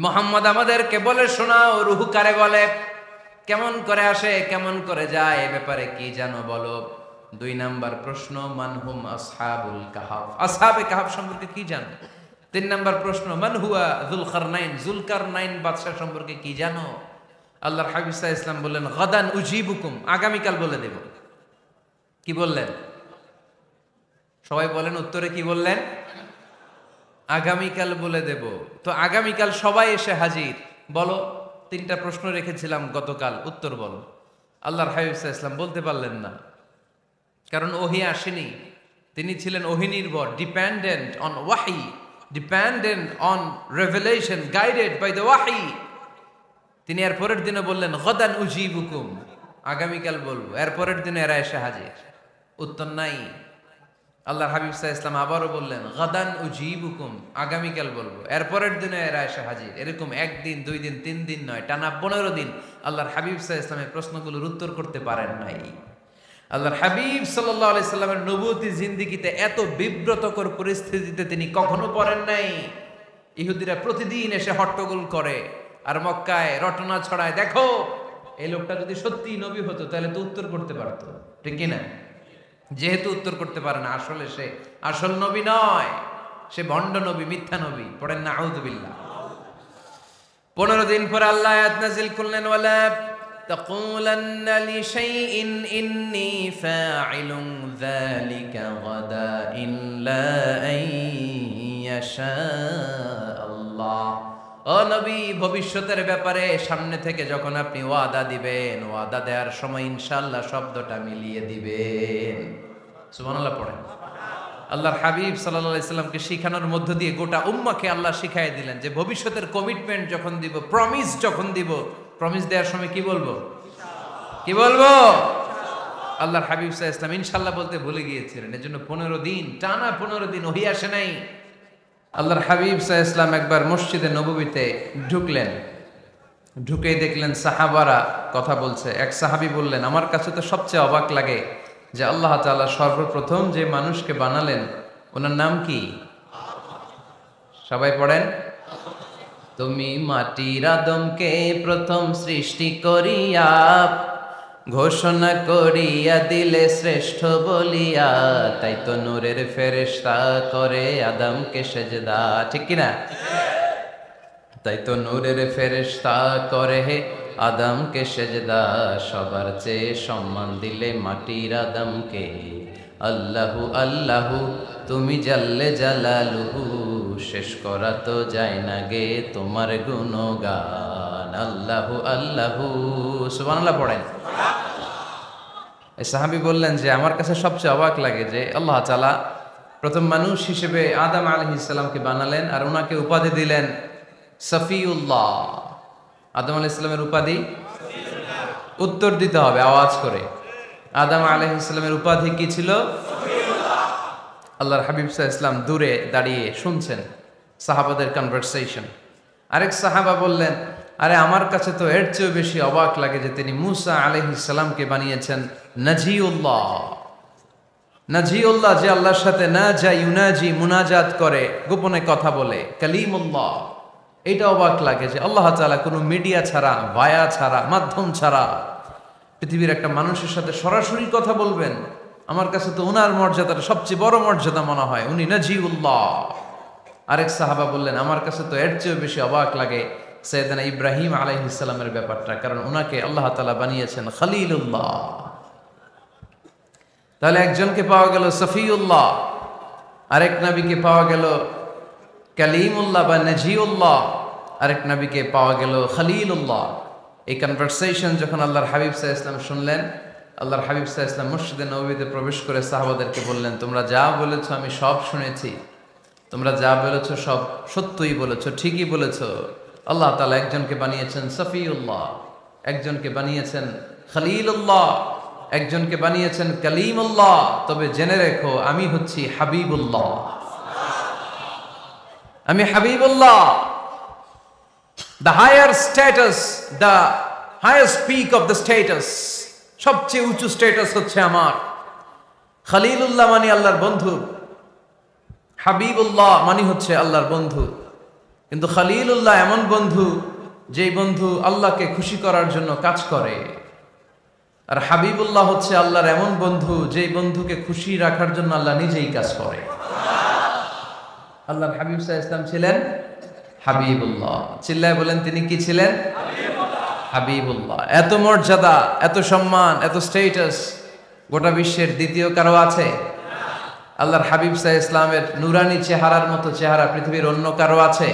মোহাম্মদ আমাদেরকে বলে শোনাও, রুহু কারে বলে, কেমন করে আসে, কেমন করে যায়, এ ব্যাপারে কি জানো বলো। 2 নাম্বার প্রশ্ন, মানহুম আসহাবুল কাহাফ, আসহাবে কাহাফ সম্পর্কে কি জানো। 3 নাম্বার প্রশ্ন, মান হুয়া যুলকারনাইন, যুলকারনাইন বাদশা সম্পর্কে কি জানো। আল্লাহর হাবিব সাল্লাল্লাহু আলাইহি ওয়াসাল্লাম বললেন, গাদান উজিবুকুম, আগামীকাল বলে দেব। কি বললেন? সবাই বলেন উত্তরে কি বললেন? আগামীকাল বলে দেব। তো আগামীকাল সবাই এসে হাজির। বলো, 3টা প্রশ্ন রেখেছিলাম গতকাল, উত্তর বলো। আল্লাহর হাবিব সাল্লাল্লাহু আলাইহি ওয়াসাল্লাম বলতে পারলেন না, কারণ ওহী আসেনি। তিনি ছিলেন ওহী নির্ভর, ডিপেন্ডেন্ট অন ওয়াহি, dependent on revelation, guided by the ওয়াহি। তিনি এর পরের দিনে বললেন, গাদান উজিবুকুম, আগামীকাল বলবো। এর পরের দিনে এরা এসে হাজির, উত্তর নাই। আল্লাহর হাবিব সাল্লাল্লাহু আলাইহি ওয়াসাল্লাম আবারও বললেন, গাদান উজিবুকুম, আগামীকাল বলবো। এর পরের দিনে এরা এসে হাজির। এরকম 1 দিন 2 দিন 3 দিন নয়, টানা 15 দিন আল্লাহর হাবিব সাল্লাল্লাহু আলাইহি ওয়াসাল্লামের প্রশ্নগুলোর উত্তর করতে পারেন নাই। আল্লাহর হাবিব সাল্লাল্লাহু আলাইহি সাল্লামের নবুয়তি জিন্দেগিতে এত বিব্রতকর পরিস্থিতিতে তিনি কখনো পড়েন নাই। ইহুদিরা প্রতিদিন এসে হট্টগোল করে আর মক্কায় রটনা ছড়ায়, দেখো এই লোকটা যদি সত্যি নবী হতো তাহলে তো উত্তর করতে পারতো, ঠিক কি না? যেহেতু উত্তর করতে পারে না, আসলে সে আসল নবী নয়, সে ভণ্ড নবী, মিথ্যা নবী। পড়েন না আউযুবিল্লাহ। 15 দিন পর আল্লাহ আয়াত নাযিল করলেন, ওয়ালা তাকুলান্না লিশাইইন ইন্নী ফাইলুন যালিকা গাদা ইল্লা আইয়াশা আল্লাহ। ও নবী, ভবিষ্যতের ব্যাপারে সামনে থেকে যখন আপনি ওয়াদা দিবেন, ওয়াদা দেওয়ার সময় ইনশাআল্লাহ শব্দটা মিলিয়ে দিবেন। সুবহানাল্লাহ পড়েন। আল্লাহর হাবিব সাল্লাল্লাহু আলাইহি সাল্লামকে শিখানোর মধ্য দিয়ে গোটা উম্মাহকে আল্লাহ শিখাই দিলেন যে ভবিষ্যতের কমিটমেন্ট যখন দিব, প্রমিস যখন দিব, প্রমিস দেওয়ার সময় কি বলবো? কি বলবো? আল্লাহর হাবিব সাল্লাল্লাহু আলাইহি সাল্লাম ইনশাআল্লাহ বলতে ভুলে গিয়েছিলেন। এজন্য 15 দিন, টানা 15 দিন ওহী আসে নাই। আল্লাহর হাবিব সাল্লাল্লাহু আলাইহি সাল্লাম একবার মসজিদে নববীতে ঢুকলেন, ঢুকেই দেখলেন সাহাবারা কথা বলছে। এক সাহাবী বললেন, আমার কাছে তো সবচেয়ে অবাক লাগে যে আল্লাহ তাআলা সর্বপ্রথম যে মানুষকে বানালেন ওনার নাম কি? সবাই পড়েন, তুমি মাটির আদমকে প্রথম সৃষ্টি করিয়া ঘোষণা করিয়া দিলে শ্রেষ্ঠ বলিয়া, তাই তো নূরের ফেরেশতা করে আদমকে সেজদা, ঠিক কিনা? তাই তো নূরের ফেরেশতা করে আদমকে সেজদা, সবার চেয়ে সম্মান দিলে মাটির আদমকে। আল্লাহু আল্লাহু তুমি জাল্লে জালালুহু, শেষ করা তো যায় না গে তোমার গুণগান। আল্লাহু আল্লাহু, সুবহানাল্লাহ পড়েন। এই সাহাবী বললেন যে আমার কাছে সবচেয়ে অবাক লাগে যে আল্লাহ তাআলা প্রথম মানুষ হিসেবে আদম আলাইহিস সালামকে বানালেন আর ওনাকে উপাধি দিলেন সফিউল্লাহ। আদম আলাইহিস সালামের উপাধি, উত্তর দিতে হবে আওয়াজ করে। আদম আলাইহিস সালামের উপাধি কি ছিল? সফিউল্লাহ। আল্লাহর হাবিব সাল্লাল্লাহু আলাইহি ওয়াসাল্লাম দূরে দাঁড়িয়ে শুনছেন সাহাবাদের কনভারসেশন। আরেক সাহাবা বললেন, আরে আমার কাছে তো এর চেয়েও বেশি অবাক লাগে যে তিনি মূসা আলাইহিস সালামকে বানিয়েছেন নাজিউল্লাহ। নাজিউল্লাহ, যে আল্লাহর সাথে না যা ইউনাজি, মুনাজাত করে, গোপনে কথা বলে, কালিমুল্লাহ। এটা অবাক লাগে যে আল্লাহ তাআলা কোনো মিডিয়া ছাড়া, ভায়া ছাড়া, মাধ্যম ছাড়া পৃথিবীর একটা মানুষের সাথে সরাসরি কথা বলবেন। আমার কাছে তো উনার মর্যাদাটা সবচেয়ে বড় মর্যাদা মনে হয়, উনি নাজিউল্লাহ। আরেক সাহাবা বললেন, আমার কাছে তো এর চেয়েও বেশি অবাক লাগে সাইয়েদনা ইব্রাহিম আলাইহিস সালামের ব্যাপারটা, কারণ ওনাকে আল্লাহ তাআলা বানিয়েছেন খলিলুল্লাহ। তাহলে একজনকে পাওয়া গেল সফিউল্লাহ, আরেক নবীকে পাওয়া গেল কালিমুল্লাহ বা নাজিউল্লাহ, আরেক নবীকে পাওয়া গেল খলিলুল্লাহ। এই কনভারসেশন যখন আল্লাহর হাবিব সাল্লাল্লাহু আলাইহি ওয়াসাল্লাম শুনলেন, আল্লাহর হাবিব সাল্লাল্লাহু আলাইহি ওয়াসাল্লাম মসজিদে নববীতে প্রবেশ করে সাহাবাদেরকে বললেন, তোমরা যা বলেছো আমি সব শুনেছি, তোমরা যা বলেছো সব সত্যই বলেছো, ঠিকই বলেছো। আল্লাহ তাআলা একজনকে বানিয়েছেন সফিউল্লাহ, একজনকে বানিয়েছেন খলিলুল্লাহ, একজনকে বানিয়েছেন কালিমুল্লাহ। তবে জেনে রেখো আমি হচ্ছি হাবিবুল্লাহ, আমি Habibullah. The higher status, the highest peak of the status, সবচেয়ে উঁচু স্ট্যাটাস হচ্ছে আমার। খলিলুল্লাহ মানে আল্লাহর বন্ধু, হাবিবুল্লাহ মানে হচ্ছে আল্লাহর বন্ধু। কিন্তু খলিলুল্লাহ এমন বন্ধু, যেই বন্ধু আল্লাহকে খুশি করার জন্য কাজ করে। আর হাবিবুল্লাহ হচ্ছে আল্লাহর এমন বন্ধু, যেই বন্ধুকে খুশি রাখার জন্য আল্লাহ নিজেই কাজ করে। আল্লাহর হাবিব সাল্লাল্লাহু আলাইহি ওয়াসাল্লাম ছিলেন হাবিবুল্লাহ। চিল্লায় বলেন, তিনি কি ছিলেন? হাবিবুল্লাহ। এত মর্যাদা, এত সম্মান, এত স্টেটাস গোটা বিশ্বের দ্বিতীয় কারো আছে? আল্লাহর হাবিব সাল্লাল্লাহু আলাইহি ওয়াসাল্লামের নুরানি চেহারার মতো চেহারা পৃথিবীর অন্য কারো আছে?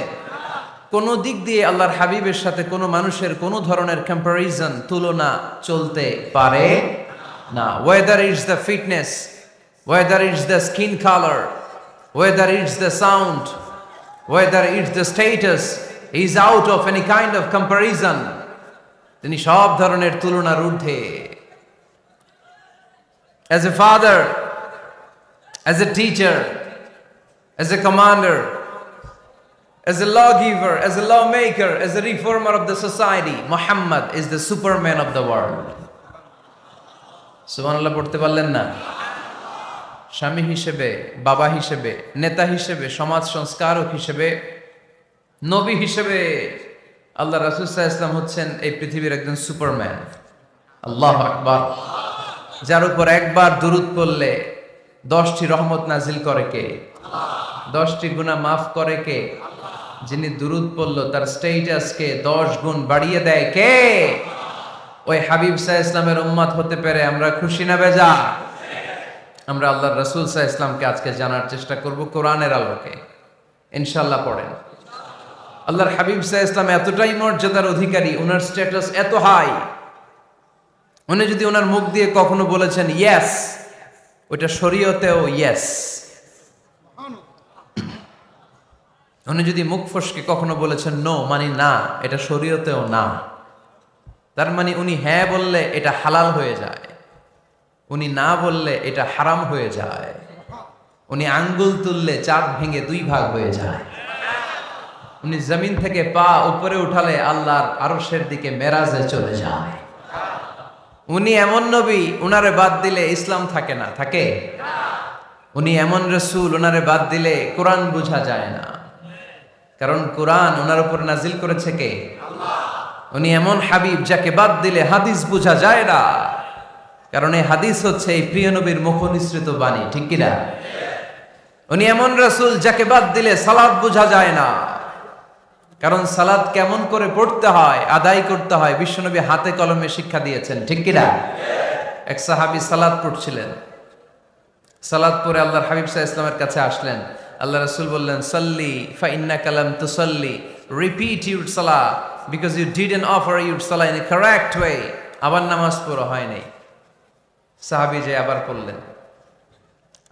কোন দিক দিয়ে আল্লাহর হাবিবের সাথে কোনো মানুষের কোনো ধরনের কম্পারিজন, তুলনা চলতে পারে না। Whether it's the fitness, whether it's the skin colour, whether it's the sound, whether it's the status, is out of any kind of comparison. তিনি সব ধরনের তুলনার ঊর্ধ্বে। As a father, as a teacher, as a commander, as a lawgiver, as a lawmaker, as a reformer of the society, Muhammad is the superman of the world. সুবহানাল্লাহ পড়তে পারলেন না? স্বামী হিসেবে, বাবা হিসেবে, নেতা হিসেবে, সমাজ সংস্কারক হিসেবে, নবী হিসেবে আল্লাহ রাসূল সাল্লাল্লাহু আলাইহি ওয়াসাল্লাম হচ্ছেন এই পৃথিবীর একজন সুপারম্যান। আল্লাহু আকবার। যার উপর একবার দুরূদ পড়লে 10টি রহমত নাজিল করে কে? 10টি গুনাহ মাফ করে কে? যিনি দুরূদ পড়ল তার স্ট্যাটাসকে 10 গুণ বাড়িয়ে দেয় কে? ওই হাবিব সাল্লাল্লাহু আলাইহি ওয়াসাল্লামের উম্মত হতে পেরে আমরা খুশি না বেজা? আমরা আল্লাহর রাসূল সাল্লাল্লাহু আলাইহি ওয়াসাল্লামকে আজকে জানার চেষ্টা করব কোরআনের আলোকে। ইনশাআল্লাহ পড়েন। আল্লাহর হাবিব সাল্লাল্লাহু আলাইহি ওয়াসাল্লাম এতটাই মর্যাদার অধিকারী, ওনার স্ট্যাটাস এত হাই, উনি যদি ওনার মুখ দিয়ে কখনো বলেছেন ইয়েস, ওইটা শরীয়তেও ইয়েস। উনি যদি মুখ ফসকে কখনো বলেছেন নো, মানে না, এটা শরীয়তেও না। তার মানে উনি হ্যাঁ বললে এটা হালাল হয়ে যায়, উনি না বললে এটা হারাম হয়ে যায়। উনি আঙ্গুল তুললে চাঁদ ভেঙে 2 ভাগ হয়ে যায়। উনি জমিন থেকে পা উপরে উঠালে আল্লাহর আরশের দিকে মেরাজে চলে যায়। উনি এমন নবী, উনারে বাদ দিলে ইসলাম থাকে না, থাকে? উনি এমন রাসূল, উনারে বাদ দিলে কোরআন বোঝা যায় না, কারণ কোরআন ওনার উপর নাজিল করেছে কে? আল্লাহ। উনি এমন হাবিব, যাকে বাদ দিলে হাদিস বোঝা যায় না, কারণ এই হাদিস হচ্ছে এই প্রিয় নবীর মুখনিসৃত বাণী, ঠিক কি না? উনি এমন রাসূল, যাকে বাদ দিলে সালাত বোঝা যায় না, কারণ সালাত কেমন করে পড়তে হয়, আদায় করতে হয় বিশ্বনবী হাতে কলমে শিক্ষা দিয়েছেন, ঠিক কি না? এক সাহাবী সালাত পড়ছিলেন, সালাত পড়ে আল্লাহর হাবিব সাল্লাল্লাহু আলাইহি ওয়াসাল্লামের কাছে আসলেন। আল্লাহ রাসূল বললেন, সাল্লি ফা ইন্নাকা লাম তুসাল্লি, রিপিট ইউর সালাহ because you didn't offer your সালাহ ইন এ কারেক্ট ওয়ে। আবার নামাজ পড়া হয় নাই। সাহাবী যে আবার পড়লেন,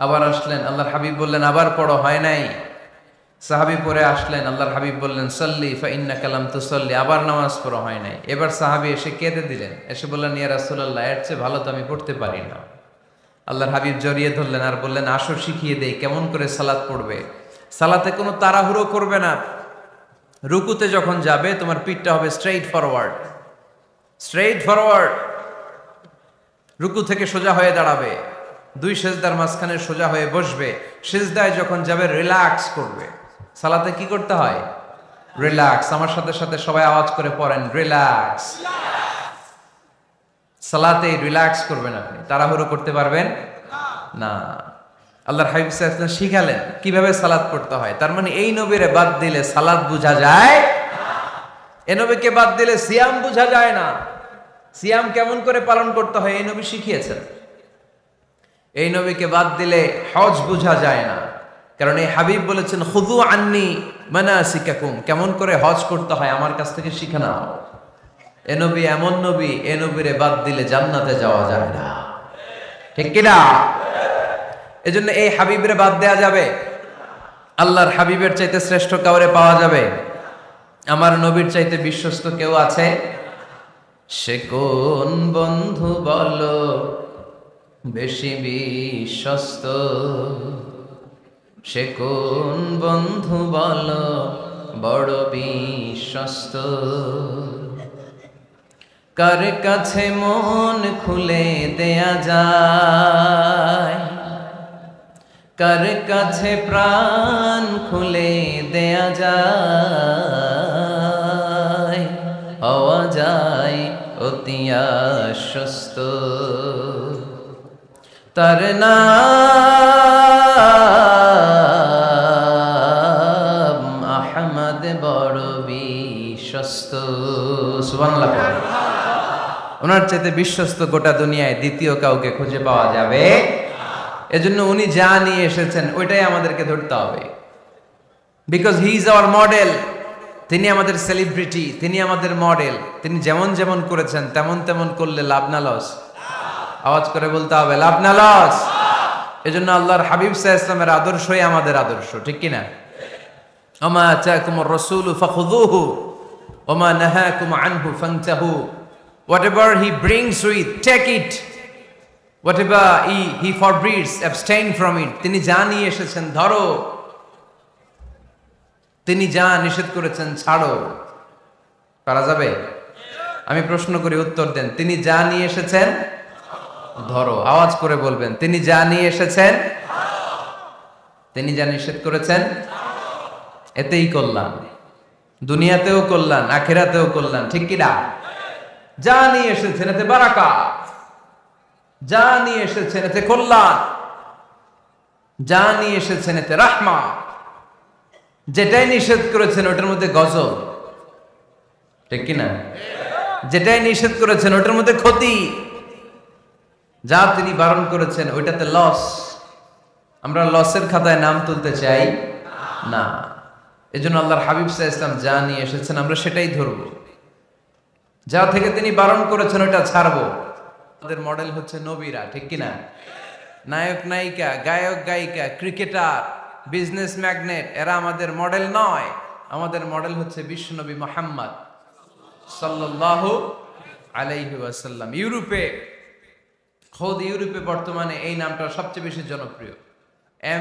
আবার আসলেন, আল্লাহর হাবিব বললেন আবার পড়ো, হয় নাই। সাহাবী পরে আসলেন, আল্লাহর হাবিব বললেন সাল্লি ফা ইন্নাকা লাম তুসাল্লি, আবার নামাজ পড়া হয় নাই। এবার সাহাবী এসে কেঁদে দিলেন, এসে বললেন ইয়া রাসূলুল্লাহ, এর চেয়ে ভালো তো আমি পড়তে পারি না। আল্লাহর হাবিব জড়িয়ে ধরলেন আর বললেন আসো শিখিয়ে দেই কেমন করে সালাত পড়বে। সালাতে কোনো তাড়াহুড়ো করবে না। রুকুতে যখন যাবে তোমার পিঠটা হবে স্ট্রেইট ফরওয়ার্ড, স্ট্রেইট ফরওয়ার্ড। রুকু থেকে সোজা হয়ে দাঁড়াবে, 2 সেজদার মাঝখানে সোজা হয়ে বসবে। সেজদায় যখন যাবে রিল্যাক্স করবে। সালাতে কি করতে হয়? রিল্যাক্স। আমার সাথে সাথে সবাই আওয়াজ করে পড়েন, রিল্যাক্স। সালাতে রিল্যাক্স করবেন আপনি, তাড়াহুড়ো করতে পারবেন না। আল্লাহর হাবিব সাল্লাল্লাহু আলাইহি ওয়াসাল্লাম শিখালেন কিভাবে সালাত পড়তে হয়। তার মানে এই নবীরে বাদ দিলে সালাত বোঝা যায় না, এই নবীকে বাদ দিলে সিয়াম বোঝা যায় না। সিয়াম কেমন করে পালন করতে হয় এই নবী শিখিয়েছেন। এই নবীকে বাদ দিলে হজ বোঝা যায় না, কারণ এই হাবিব বলেছেন খুযু আন্নী মানাসিকাকুম, কেমন করে হজ করতে হয় আমার কাছ থেকে শিখে নাও। এ নবী এমন নবী, এ নবীরে বাদ দিলে জান্নাতে যাওয়া যায় না, ঠিক কিনা? এজন্য এই হাবিবরে বাদ দেয়া যাবে? আল্লাহর হাবিবের চাইতে শ্রেষ্ঠ কাউরে পাওয়া যাবে? আমার নবীর চাইতে বিশ্বস্ত কেউ আছে? সে কোন বন্ধু বলো বেশি বিশ্বস্ত, সে কোন বন্ধু বলো বড় বিশ্বস্ত, কার কাছে মন খুলে দেয়া যায়, কার কাছে প্রাণ খুলে দেয়া যায়, হওয়া যায় অতি আশ্বস্ত। তার নাম আহমদ বড় বিশ্বস্ত। সুবহানাল্লাহ। ওনার চাইতে বিশ্বস্ত গোটা দুনিয়ায় দ্বিতীয় কাউকে খুঁজে পাওয়া যাবে। এজন্য উনি যা নিয়ে এসেছেন ওইটাই আমাদেরকে ধরতে হবে, because he is our model. তিনি আমাদের সেলিব্রিটি, তিনি আমাদের মডেল। তিনি যেমন যেমন করেছেন তেমন তেমন করলে লাভ না লস? আওয়াজ করে বলতে হবে, লাভ না লস? এজন্য আল্লাহর হাবিব সাল্লাল্লাহু আলাইহি ওয়াসাল্লামের আদর্শই আমাদের আদর্শ, ঠিক কি না? ওমা আতাকুমুর রাসূলু ফাখুযুহু ওমা নাহাকুম আনহু ফান্তাহু। Whatever he brings with, take it. Whatever he forbids, abstain from it. তিনি যা নিয়ে এসেছেন ধরো, তিনি যা নিষেধ করেছেন ছাড়ো। পারা যাবে? আমি প্রশ্ন করি, উত্তর দেন। তিনি যা নিয়ে এসেছেন ধরো। আওয়াজ করে বলবেন, তিনি যা নিয়ে এসেছেন, তিনি যা নিষেধ করেছেন, এতেই কল্যাণ। দুনিয়াতেও কল্যাণ, আখিরাতেও কল্যাণ, ঠিক কি না? যা নিয়ে এসেছেন এতে বারাকাত, যা নিয়ে এসেছেন এতে কল্যাণ, যা নিয়ে এসেছেন এতে রাহমা। যেটাই নিষেধ করেছেন ওটার মধ্যে গজব, ঠিক কিনা? যেটাই নিষেধ করেছেন ওটার মধ্যে ক্ষতি, যা তিনি বারণ করেছেন ওইটাতে লস। আমরা লসের খাতায় নাম তুলতে চাই না। এজন্য আল্লাহর হাবিব সাল্লাল্লাহু আলাইহি ওয়াসাল্লাম যা নিয়ে এসেছেন আমরা সেটাই ধরবো। যা থেকে তিনি বারণ করেছেন ওটা ছাড়বো। আমাদের মডেল হচ্ছে নবীরা, ঠিক কিনা? নায়ক নায়িকা, গায়ক গায়িকা, ক্রিকেটার, বিজনেস ম্যাগনেট, এরা আমাদের মডেল নয়। আমাদের মডেল হচ্ছে বিশ্বনবী মুহাম্মদ সাল্লাল্লাহু আলাইহি ওয়াসাল্লাম। ইউরোপে, খোদ ইউরোপে বর্তমানে এই নামটা সবচেয়ে বেশি জনপ্রিয়,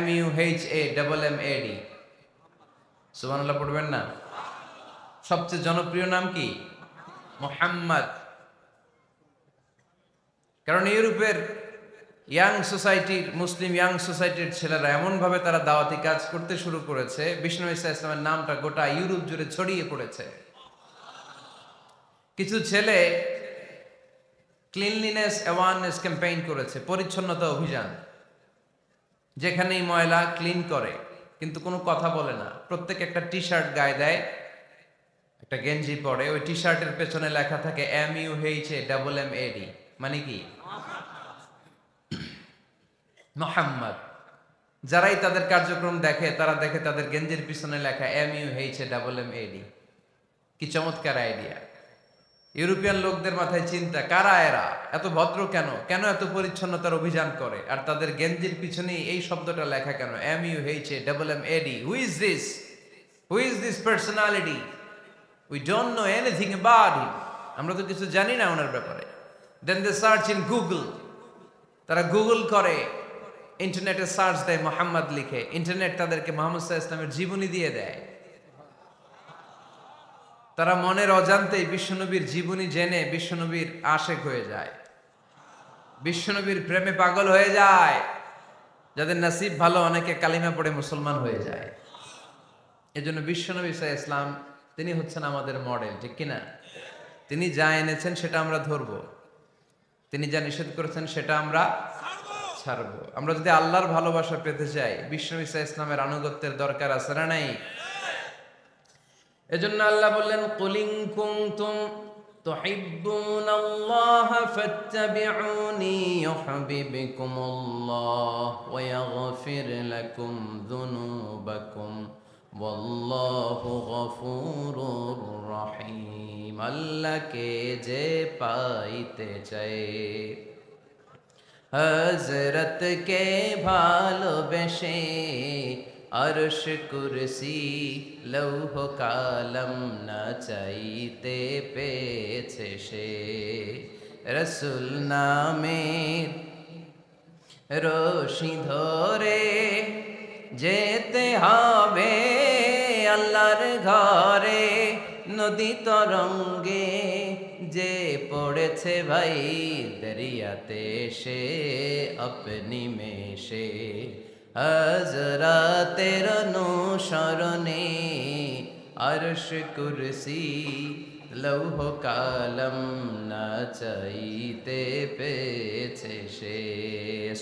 MUHAMMAD। সুবহানাল্লাহ পড়বেন না? সবচেয়ে জনপ্রিয় নাম কি? মুহাম্মদ। কারণ ইউরোপের ইয়াং সোসাইটির, মুসলিম ইয়াং সোসাইটির ছেলেরা এমন ভাবে তারা দাওয়াতি কাজ করতে শুরু করেছে, বিষ্ণু ঈসা ইসলামের নামটা গোটা ইউরোপ জুড়ে ছড়িয়ে পড়েছে। কিছু ছেলে ক্লিনলিনেস অ্যাওয়ারনেস ক্যাম্পেইন করেছে, পরিচ্ছন্নতা অভিযান। যেখানেই ময়লা ক্লিন করে, কিন্তু কোনো কথা বলে না। প্রত্যেক একটা টি শার্ট গায়ে দেয়, একটা গেঞ্জি পরে, ওই টি শার্টের পেছনে লেখা থাকে MUHAMMAD, মানে কি? মুহাম্মদ। যারাই তাদের কার্যক্রম দেখে তারা দেখে তাদের গেঞ্জির পিছনে লেখা MUHAMMAD। কি চমৎকার আইডিয়া! ইউরোপিয়ান লোকদের মাথায় চিন্তা, কারা এরা, এত ভদ্র কেন, কেন এত পরিচ্ছন্নতার অভিযান করে, আর তাদের গেঞ্জির পিছনেই এই শব্দটা লেখা কেন, MUHAMMAD? Who is this? Who is this personality? We don't know anything about him. আমরা তো কিছু জানি না ওনার ব্যাপারে। Then they search in Google. তারা গুগল করে, ইন্টারনেটে সার্চ দেয়, মোহাম্মদ লিখে। ইন্টারনেট তাদেরকে মুহাম্মদ সাল্লাল্লাহু আলাইহি ওয়াসাল্লামের জীবনী দিয়ে দেয়। তারা মনের অজান্তেই বিশ্বনবীর জীবনী জেনে বিশ্বনবীর আশেক হয়ে যায়, বিশ্বনবীর প্রেমে পাগল হয়ে যায়। যাদের নসিব ভালো, অনেকে কালিমা পড়ে মুসলমান হয়ে যায়। এজন্য বিশ্বনবী সাল্লাল্লাহু আলাইহি ওয়াসাল্লাম তিনি হচ্ছেন আমাদের মডেল, ঠিক কিনা? তিনি যা এনেছেন সেটা আমরা ধরবো, তিনি যা নিষেধ করেছেন সেটা আমরা ছাড়বো। আমরা যদি আল্লাহর ভালোবাসা পেতে চাই, বিশ্বনবী সাল্লাল্লাহু আলাইহি ওয়াসাল্লামের আনুগত্যের দরকার আছে না নাই? এজন্য আল্লাহ বললেন, কুল ইন কুনতুম তুহিব্বুনাল্লাহা ফাত্তাবিউনি ইউহিব্বুকুমুল্লাহ ওয়া ইয়াগফির লাকুম যুনুবাকুম ওয়াল্লাহু গফুরুর রহিম। আল্লাহকে যে পাইতে চায়, হযরতকে ভালোবেসে আরশ কুরসি লৌহ কালম না চাইতে পেয়েছে সে। রসুল নামের রশি ধরে যেতে হবে আল্লাহর ঘরে। নদী তরঙ্গে যে পড়েছে ভাই দরিয়াতে, সে আপনি মেশে হযরতের অনুসরণে আরশ কুরসি লৌহ কালম না চাইতে পেয়েছে সে।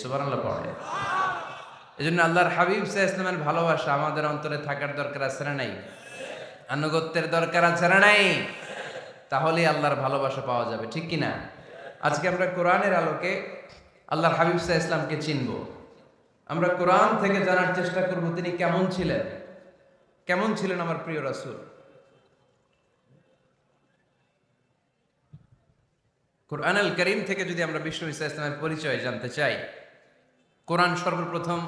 সুবহানাল্লাহ পড়ে। এজন্য আল্লাহর হাবিব সাল্লাল্লাহু আলাইহি ওয়াসাল্লামের ভালোবাসা আমাদের অন্তরে থাকার দরকার আছে না নাই? আনুগত্যের দরকার আছে না নাই? তাহলেই আল্লাহর ভালোবাসা পাওয়া যাবে, ঠিক কি না? আজকে আমরা কোরআনের আলোকে আল্লাহর হাবিব সাল্লাল্লাহু আলাইহি ওয়াসাল্লামকে চিনব। আমরা কোরআন থেকে জানার চেষ্টা করব তিনি কেমন ছিলেন। কেমন ছিলেন আমার প্রিয় রাসূল? কোরআনুল কারীম থেকে যদি আমরা বিষ্ণু ঈসা ইসলামের পরিচয় জানতে চাই, কোরআন সর্বপ্রথম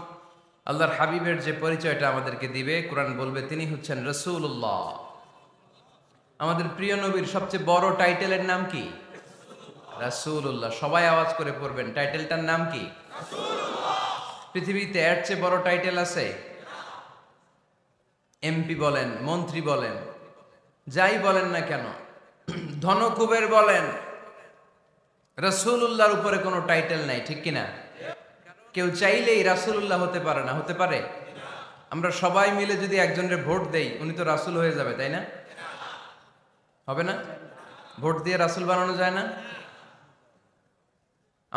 আল্লাহর হাবিবের যে পরিচয়টা আমাদেরকে দিবে, কোরআন বলবে তিনি হচ্ছেন রাসূলুল্লাহ। আমাদের প্রিয় নবীর সবচেয়ে বড় টাইটেলের নাম কি? রাসূলুল্লাহ। সবাই আওয়াজ করে পড়বেন, টাইটেলটার নাম কি? রাসূলুল্লাহ। পৃথিবীতে এর চেয়ে বড় টাইটেল আছে? এমপি বলেন, মন্ত্রী বলেন, যাই বলেন না কেন, ধনকুবের বলেন, রাসূলুল্লাহর উপরে কোনো টাইটেল নাই, ঠিক কিনা? কেউ চাইলেই রাসূলুল্লাহ হতে পারে না, হতে পারে? আমরা সবাই মিলে যদি একজনের ভোট দেই, উনি তো রাসূল হয়ে যাবে, তাই না? হবে না? ভোট দিয়ে রাসূল বানানো যায় না?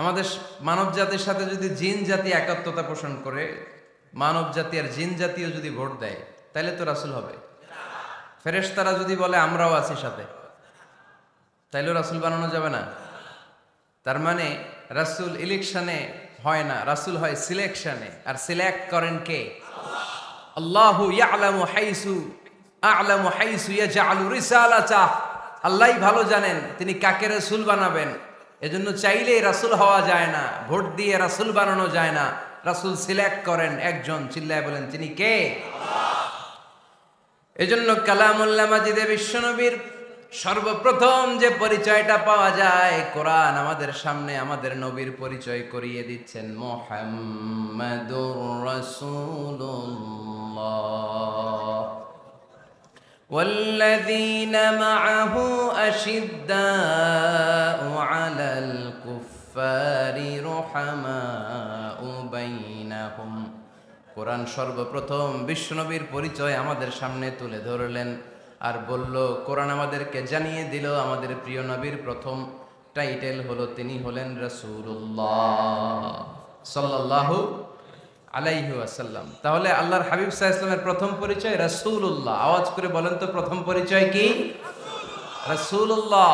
আমাদের মানব জাতির সাথে যদি জিন জাতি একাত্মতা পোষণ করে, মানব জাতি আর জিন জাতিও যদি ভোট দেয়, তাহলে তো রাসূল হবে। ফেরেশতারা যদি বলে আমরাও আছি সাথে, তাইলেও রাসূল বানানো যাবে না। তার মানে রাসূল ইলেকশনে হয় না, রাসূল হয় সিলেকশনে। আর সিলেক্ট করেন কে? আল্লাহু ইয়ালামু হাইসু ইয়াজআলু রিসালাতাহ। আল্লাহই ভালো জানেন তিনি কাকে রাসূল বানাবেন। এজন্য চাইলেই রাসূল হওয়া যায় না, ভোট দিয়ে রাসূল বানানো যায় না। রাসূল সিলেক্ট করেন একজন, চিল্লায় বলেন তিনি কে? এজন্য কালামুল্লাহ মাজিদে বিশ্বনবীর সর্বপ্রথম যে পরিচয়টা পাওয়া যায়, কোরআন আমাদের সামনে আমাদের নবীর পরিচয় করিয়ে দিচ্ছেন, মুহাম্মাদুর রাসূলুল্লাহ ওয়াল্লাযীনা মাআহু আশিদ্দাউ আলাল কুফফারি রুহামাউ বাইনাহুম। কোরআন সর্বপ্রথম বিশ্বনবীর পরিচয় আমাদের সামনে তুলে ধরলেন আর বলল, কোরআন আমাদেরকে জানিয়ে দিল আমাদের প্রিয় নবীর প্রথম টাইটেল হলো তিনি হলেন রাসূলুল্লাহ সাল্লাল্লাহু আলাইহি ওয়াসাল্লাম। তাহলে আল্লাহর হাবিব সাল্লাল্লাহু আলাইহি ওয়াসাল্লামের প্রথম পরিচয় রাসূলুল্লাহ। আওয়াজ করে বলেন তো প্রথম পরিচয় কি? রাসূলুল্লাহ।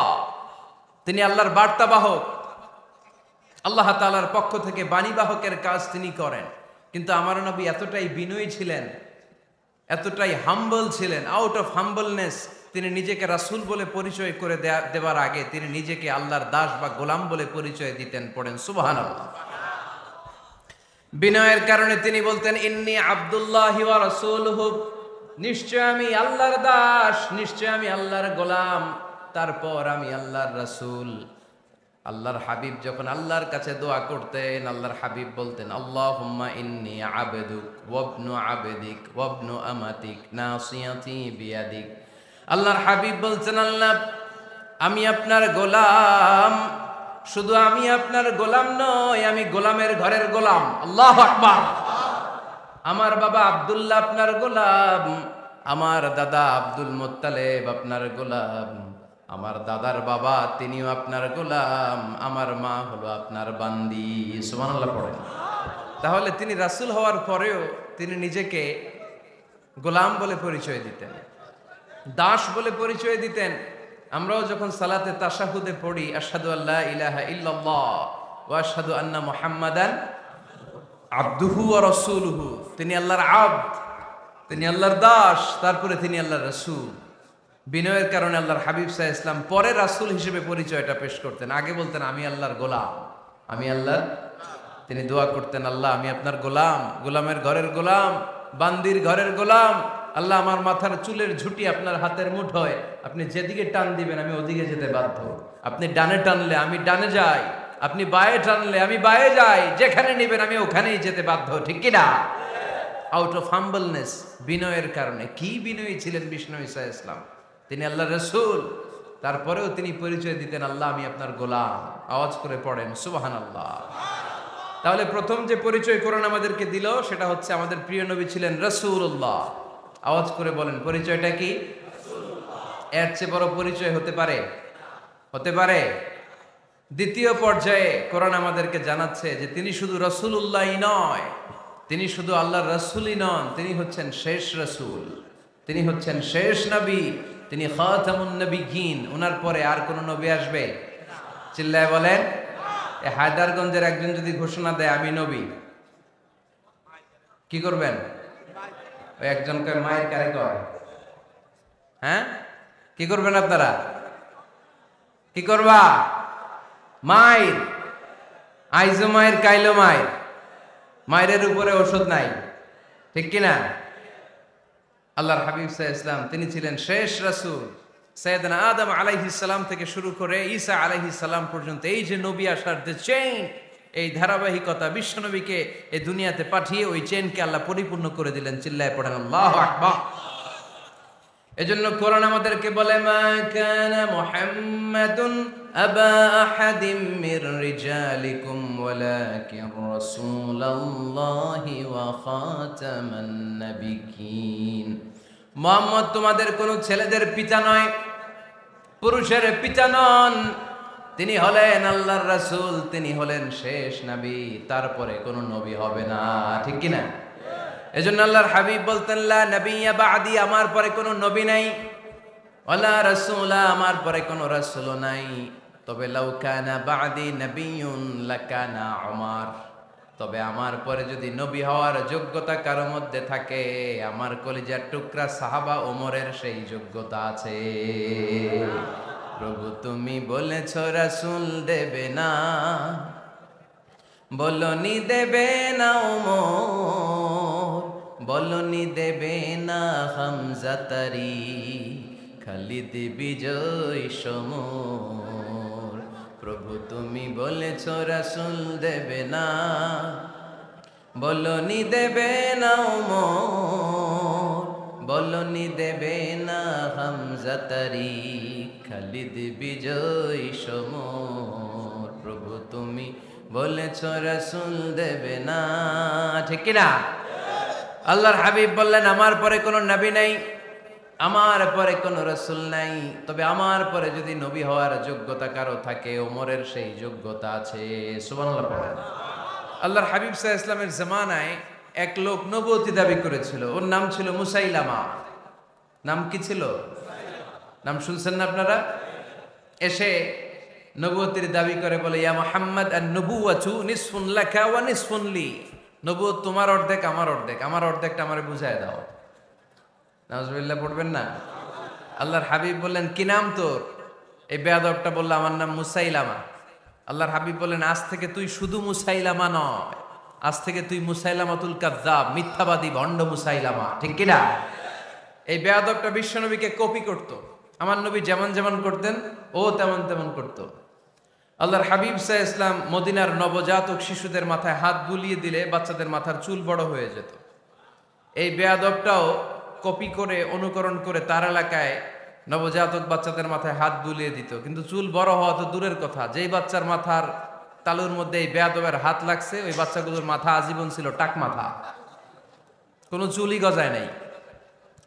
তিনি আল্লাহর বার্তাবাহক, আল্লাহ তাআলার পক্ষ থেকে বাণীবাহকের কাজ তিনি করেন। কিন্তু আমার নবী এতটাই বিনয়ী ছিলেন, এতটাই হাম্বল ছিলেন, আউট অফ হাম্বলনেস তিনি নিজেকে রাসূল বলে পরিচয় করে দেওয়ার আগে তিনি নিজেকে আল্লাহর দাস বা গোলাম বলে পরিচয় দিতেন। পড়েন সুবহানাল্লাহ। বিনয়ের কারণে তিনি বলতেন, ইন্নী আব্দুল্লাহি ওয়া রাসূলুহু, নিশ্চয় আমি আল্লাহর দাস, নিশ্চয় আমি আল্লাহর গোলাম, তারপর আমি আল্লাহর রাসূল। আল্লাহর হাবিব যখন আল্লাহর কাছে দোয়া করতেন, আল্লাহর হাবিব বলতেন, আল্লাহুম্মা ইন্নী আবদুক ওয়াবনু আবদিক ওয়াবনু আমাতিক নাসিয়াতি বিয়াদিক। আল্লাহর হাবিব বলছেন, আল্লাহ আমি আপনার গোলাম, শুধু আমি আপনার গোলাম নই, আমি গোলামের ঘরের গোলাম। আল্লাহু আকবার। আমার বাবা আব্দুল্লাহ আপনার গোলাম, আমার দাদা আব্দুল মুত্তালিব আপনার গোলাম, আমার দাদার বাবা তিনিও আপনার গোলাম, আমার মা হলো আপনার বান্দি। সুবহানাল্লাহ পড়েন। তাহলে তিনি রাসূল হওয়ার পরেও তিনি নিজেকে গোলাম বলে পরিচয় দিতেন, দাস বলে পরিচয় দিতেন। আমরাও যখন সালাতে তাশাহুদে পড়ি, আশহাদু আল্লা ইলাহা ইল্লাল্লাহ ওয়া আশহাদু আন্না মুহাম্মাদান আবদুহু ওয়া রাসূলুহু, তিনি আল্লাহর আবদ, তিনি আল্লাহর দাস, তারপরে তিনি আল্লাহর রাসূল। বিনয়ের কারণে আল্লাহর হাবিব সাল্লাল্লাহু আলাইহি ওয়াসাল্লাম পরে রাসূল হিসেবে পরিচয়টা পেশ করতেন। আগে বলতেন আমি আল্লাহর গোলাম, আমি আল্লাহর। তিনি দোয়া করতেন, আল্লাহ আমি আপনার গোলাম, গোলামের ঘরের গোলাম, বান্দির ঘরের গোলাম। আল্লাহ আমার মাথার চুলের ঝুঁটি আপনার হাতের মুঠোয়, আপনি যেদিকে টান দিবেন আমি ওদিকে যেতে বাধ্য। আপনি ডানে টানলে আমি ডানে যাই, আপনি বায়ে টানলে আমি বায়ে যাই, যেখানে নিবেন আমি ওখানেই যেতে বাধ্য, ঠিক কিনা? আউট অফ হাম্বলনেস, বিনয়ের কারণে। কি বিনয়ী ছিলেন বিষ্ণু ঈসা ইসলাম, তিনি আল্লাহর রাসূল, তারপরেও তিনি পরিচয় দিতেন আল্লাহ আমি আপনার গোলাম। আওয়াজ করে পড়েন সুবহানাল্লাহ। তাহলে প্রথম যে পরিচয় কোরআন আমাদেরকে দিল সেটা হচ্ছে আমাদের প্রিয় নবী ছিলেন রাসূলুল্লাহ। আওয়াজ করে বলেন পরিচয়টা কি? এর চেয়ে বড় পরিচয় হতে পারে? হতে পারে? দ্বিতীয় পর্যায়ে কোরআন আমাদেরকে জানাচ্ছে যে তিনি শুধু রাসূলুল্লাহই নয়, তিনি শুধু আল্লাহর রাসূলই নন, তিনি হচ্ছেন শেষ রাসূল, তিনি হচ্ছেন শেষ নবী, তিনি খাতামুন নবিয়্যিন। ওনার পরে আর কোন নবী আসবে? চিল্লায় বলেন। এই হায়দারগঞ্জের একজন যদি ঘোষণা দেয় আমি নবী, কি করবেন? ওই একজন কয় মায়ের কারে কয়? হ্যাঁ, কি করবেন আপনারা? কি করবা? মায়ের আইজো মায়ের কাইলো মায়ের, মায়ের উপরে ওষুধ নাই, ঠিক কিনা? আল্লাহর হাবিব সাল্লাল্লাহু আলাইহি ওয়াসাল্লাম তিনি ছিলেন শেষ রাসূল। সাইয়েদনা আদম আলাইহিস সালাম থেকে শুরু করে ঈসা আলাইহিস সালাম পর্যন্ত এই যে নবী আসার যে চেইন, এই ধারাবাহিকতা, বিশ্ব নবীকে এই দুনিয়াতে পাঠিয়ে ওই চেইনকে আল্লাহ পরিপূর্ণ করে দিলেন। চিল্লায় পড়েন আল্লাহু আকবার। এজন্য কোরআন আমাদেরকে বলে মা কানা মুহাম্মাদুন আবা আহাদিম মির রিজালিকুম ওয়ালাকিন রাসূলুল্লাহি ওয়া খাতামান নাবিয়্যিন। মুহাম্মদ তোমাদের কোন ছেলেদের পিতা নয়, পুরুষের পিতা নন, তিনি হলেন আল্লাহর রাসূল, তিনি হলেন শেষ নবী, তারপরে কোন নবী হবে না, ঠিক কি না? এজন্য আল্লাহর হাবিব বলতেন লা নবিয়্যা বা'দি, আমার পরে কোনো নবী নাই, ওয়ালা রাসূলা, আমার পরে কোনো রাসূলও নাই। তবে লাউ কানা বা'দি নবিয়্যুন লাকানা উমর, তবে আমার পরে যদি নবী হওয়ার যোগ্যতা কারো মধ্যে থাকে, আমার কলিজার টুকরা সাহাবা ওমরের সেই যোগ্যতা আছে। প্রভু তুমি বলেছ রাসূল দেবে না, বলনি দেবে না ওমর, বলনি দেবে না হামজা তারি, খালিদ বিজয় সমর। প্রভু তুমি বলেছ রাসূল দেবে না, বলনি দেবে না ওমর, বলনি দেবে না হামজা তারি, খালিদ বিজয় সমর। প্রভু তুমি বলেছ রাসূল দেবে না, ঠিক কি না? আল্লাহর হাবিব বললেন আমার পরে কোনো নবী নাই, আমার পরে কোনো রাসূল নাই, তবে আমার পরে যদি নবী হওয়ার যোগ্যতা কারো থাকে, ওমরের সেই যোগ্যতা আছে। সুবহানাল্লাহ পড়েন। আল্লাহর হাবিব সাল্লাল্লাহু আলাইহি ওয়াসাল্লামের জামানায় এক লোক নবুয়তি দাবি করেছিল, ওর নাম ছিল মুসাইলামা। নাম কি ছিল? নাম শুনছেন না আপনারা? এসে নবুয়তির দাবি করে বলে ইয়া মুহাম্মদ আন-নবুওয়াতু নিসফুন লাকা ওয়া নিসফুন লি, নবুয়ত তোমার অর্ধেক আমার অর্ধেক, আমার অর্ধেকটা আমারে বুঝায় দাও। নাউজুবিল্লাহ পড়বেন না? আল্লাহর হাবিব বললেন কি নাম তোর? এই বেয়াদবটা বলল আমার নাম মুসাইলামা। আল্লাহর হাবিব বললেন আজ থেকে তুই শুধু মুসাইলামা নয়, আজ থেকে তুই মুসাইলামাতুল কাযযাব, মিথ্যাবাদী ভণ্ড মুসাইলামা, ঠিক কি না? এই বেয়াদবটা বিশ্বনবীকে কপি করত, আমার নবী যেমন যেমন করতেন ও তেমন তেমন করত। আল্লাহর হাবিব সাল্লাল্লাহু আলাইহি ওয়াসাল্লাম মদিনার নবজাতক শিশুদের মাথায় হাত বুলিয়ে দিলে বাচ্চাদের মাথার চুল বড় হয়ে যেত। এই বেয়াদবটাও কপি করে অনুকরণ করে তার এলাকায় নবজাতক বাচ্চাদের মাথায় হাত বুলিয়ে দিত, কিন্তু চুল বড় হওয়া তো দূরের কথা, যেই বাচ্চার মাথার তালুর মধ্যে এই বেয়াদবের হাত লাগছে ওই বাচ্চাগুলোর মাথা আজীবন ছিল টাক মাথা, কোনো চুলই গজায় নাই।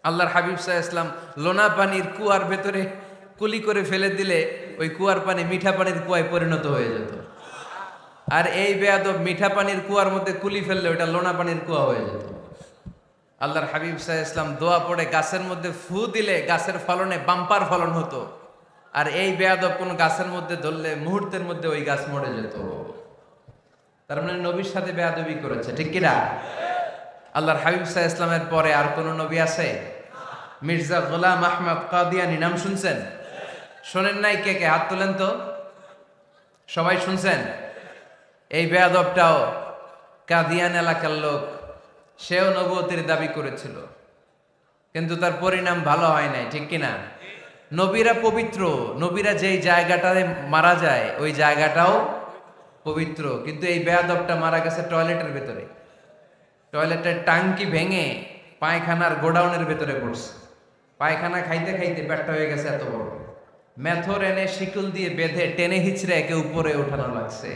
আল্লাহর হাবিব সাল্লাল্লাহু আলাইহি ওয়াসাল্লাম লোনা পানির কুয়ার ভেতরে কুলি করে ফেলে দিলে ওই কুয়ার পানি মিঠা পানির কুয়ায় পরিণত হয়ে যেত, আর এই বেয়াদব মিঠা পানির কুয়ার মধ্যে কুলি ফেললে ওটা লোনা পানির কুয়া হয়ে যেত। আল্লাহর হাবিব সাল্লাল্লাহু আলাইহি ওয়াসাল্লাম দোয়া পড়ে গাছের মধ্যে ফু দিলে গাছের ফলনে বাম্পার ফলন হতো, আর এই বেয়াদব কোন গাছের মধ্যে ধরলে মুহূর্তের মধ্যে ওই গাছ মরে যেত। তার মানে নবীর সাথে বেয়াদবি করেছে, ঠিক কিনা? আল্লাহর হাবিব সাল্লাল্লাহু আলাইহি ওয়াসাল্লামের পরে আর কোন নবী আছে? মির্জা গোলাম আহমদ কাদিয়ানী নাম শুনছেন? শোনেন নাই? কে কে হাত তোলেন তো, সবাই শুনছেন? এই বেয়াদবটাও কাদিয়ান এলাকার লোক, সেও নবুয়তির দাবি করেছিল, কিন্তু তার পরিণাম ভালো হয় নাই, ঠিক কিনা? নবীরা পবিত্র, নবীরা যেই জায়গাটায় মারা যায় ওই জায়গাটাও পবিত্র, কিন্তু এই বেয়াদবটা মারা গেছে টয়লেটের ভেতরে, টয়লেটের টাঙ্কি ভেঙে পায়খানার গোডাউনের ভেতরে পড়ছে, পায়খানা খাইতে খাইতে পেটটা হয়ে গেছে এত বড়, মেথর এনে শিকল দিয়ে বেঁধে টেনে হিচড়ে একে উপরে ওঠানো লাগছে।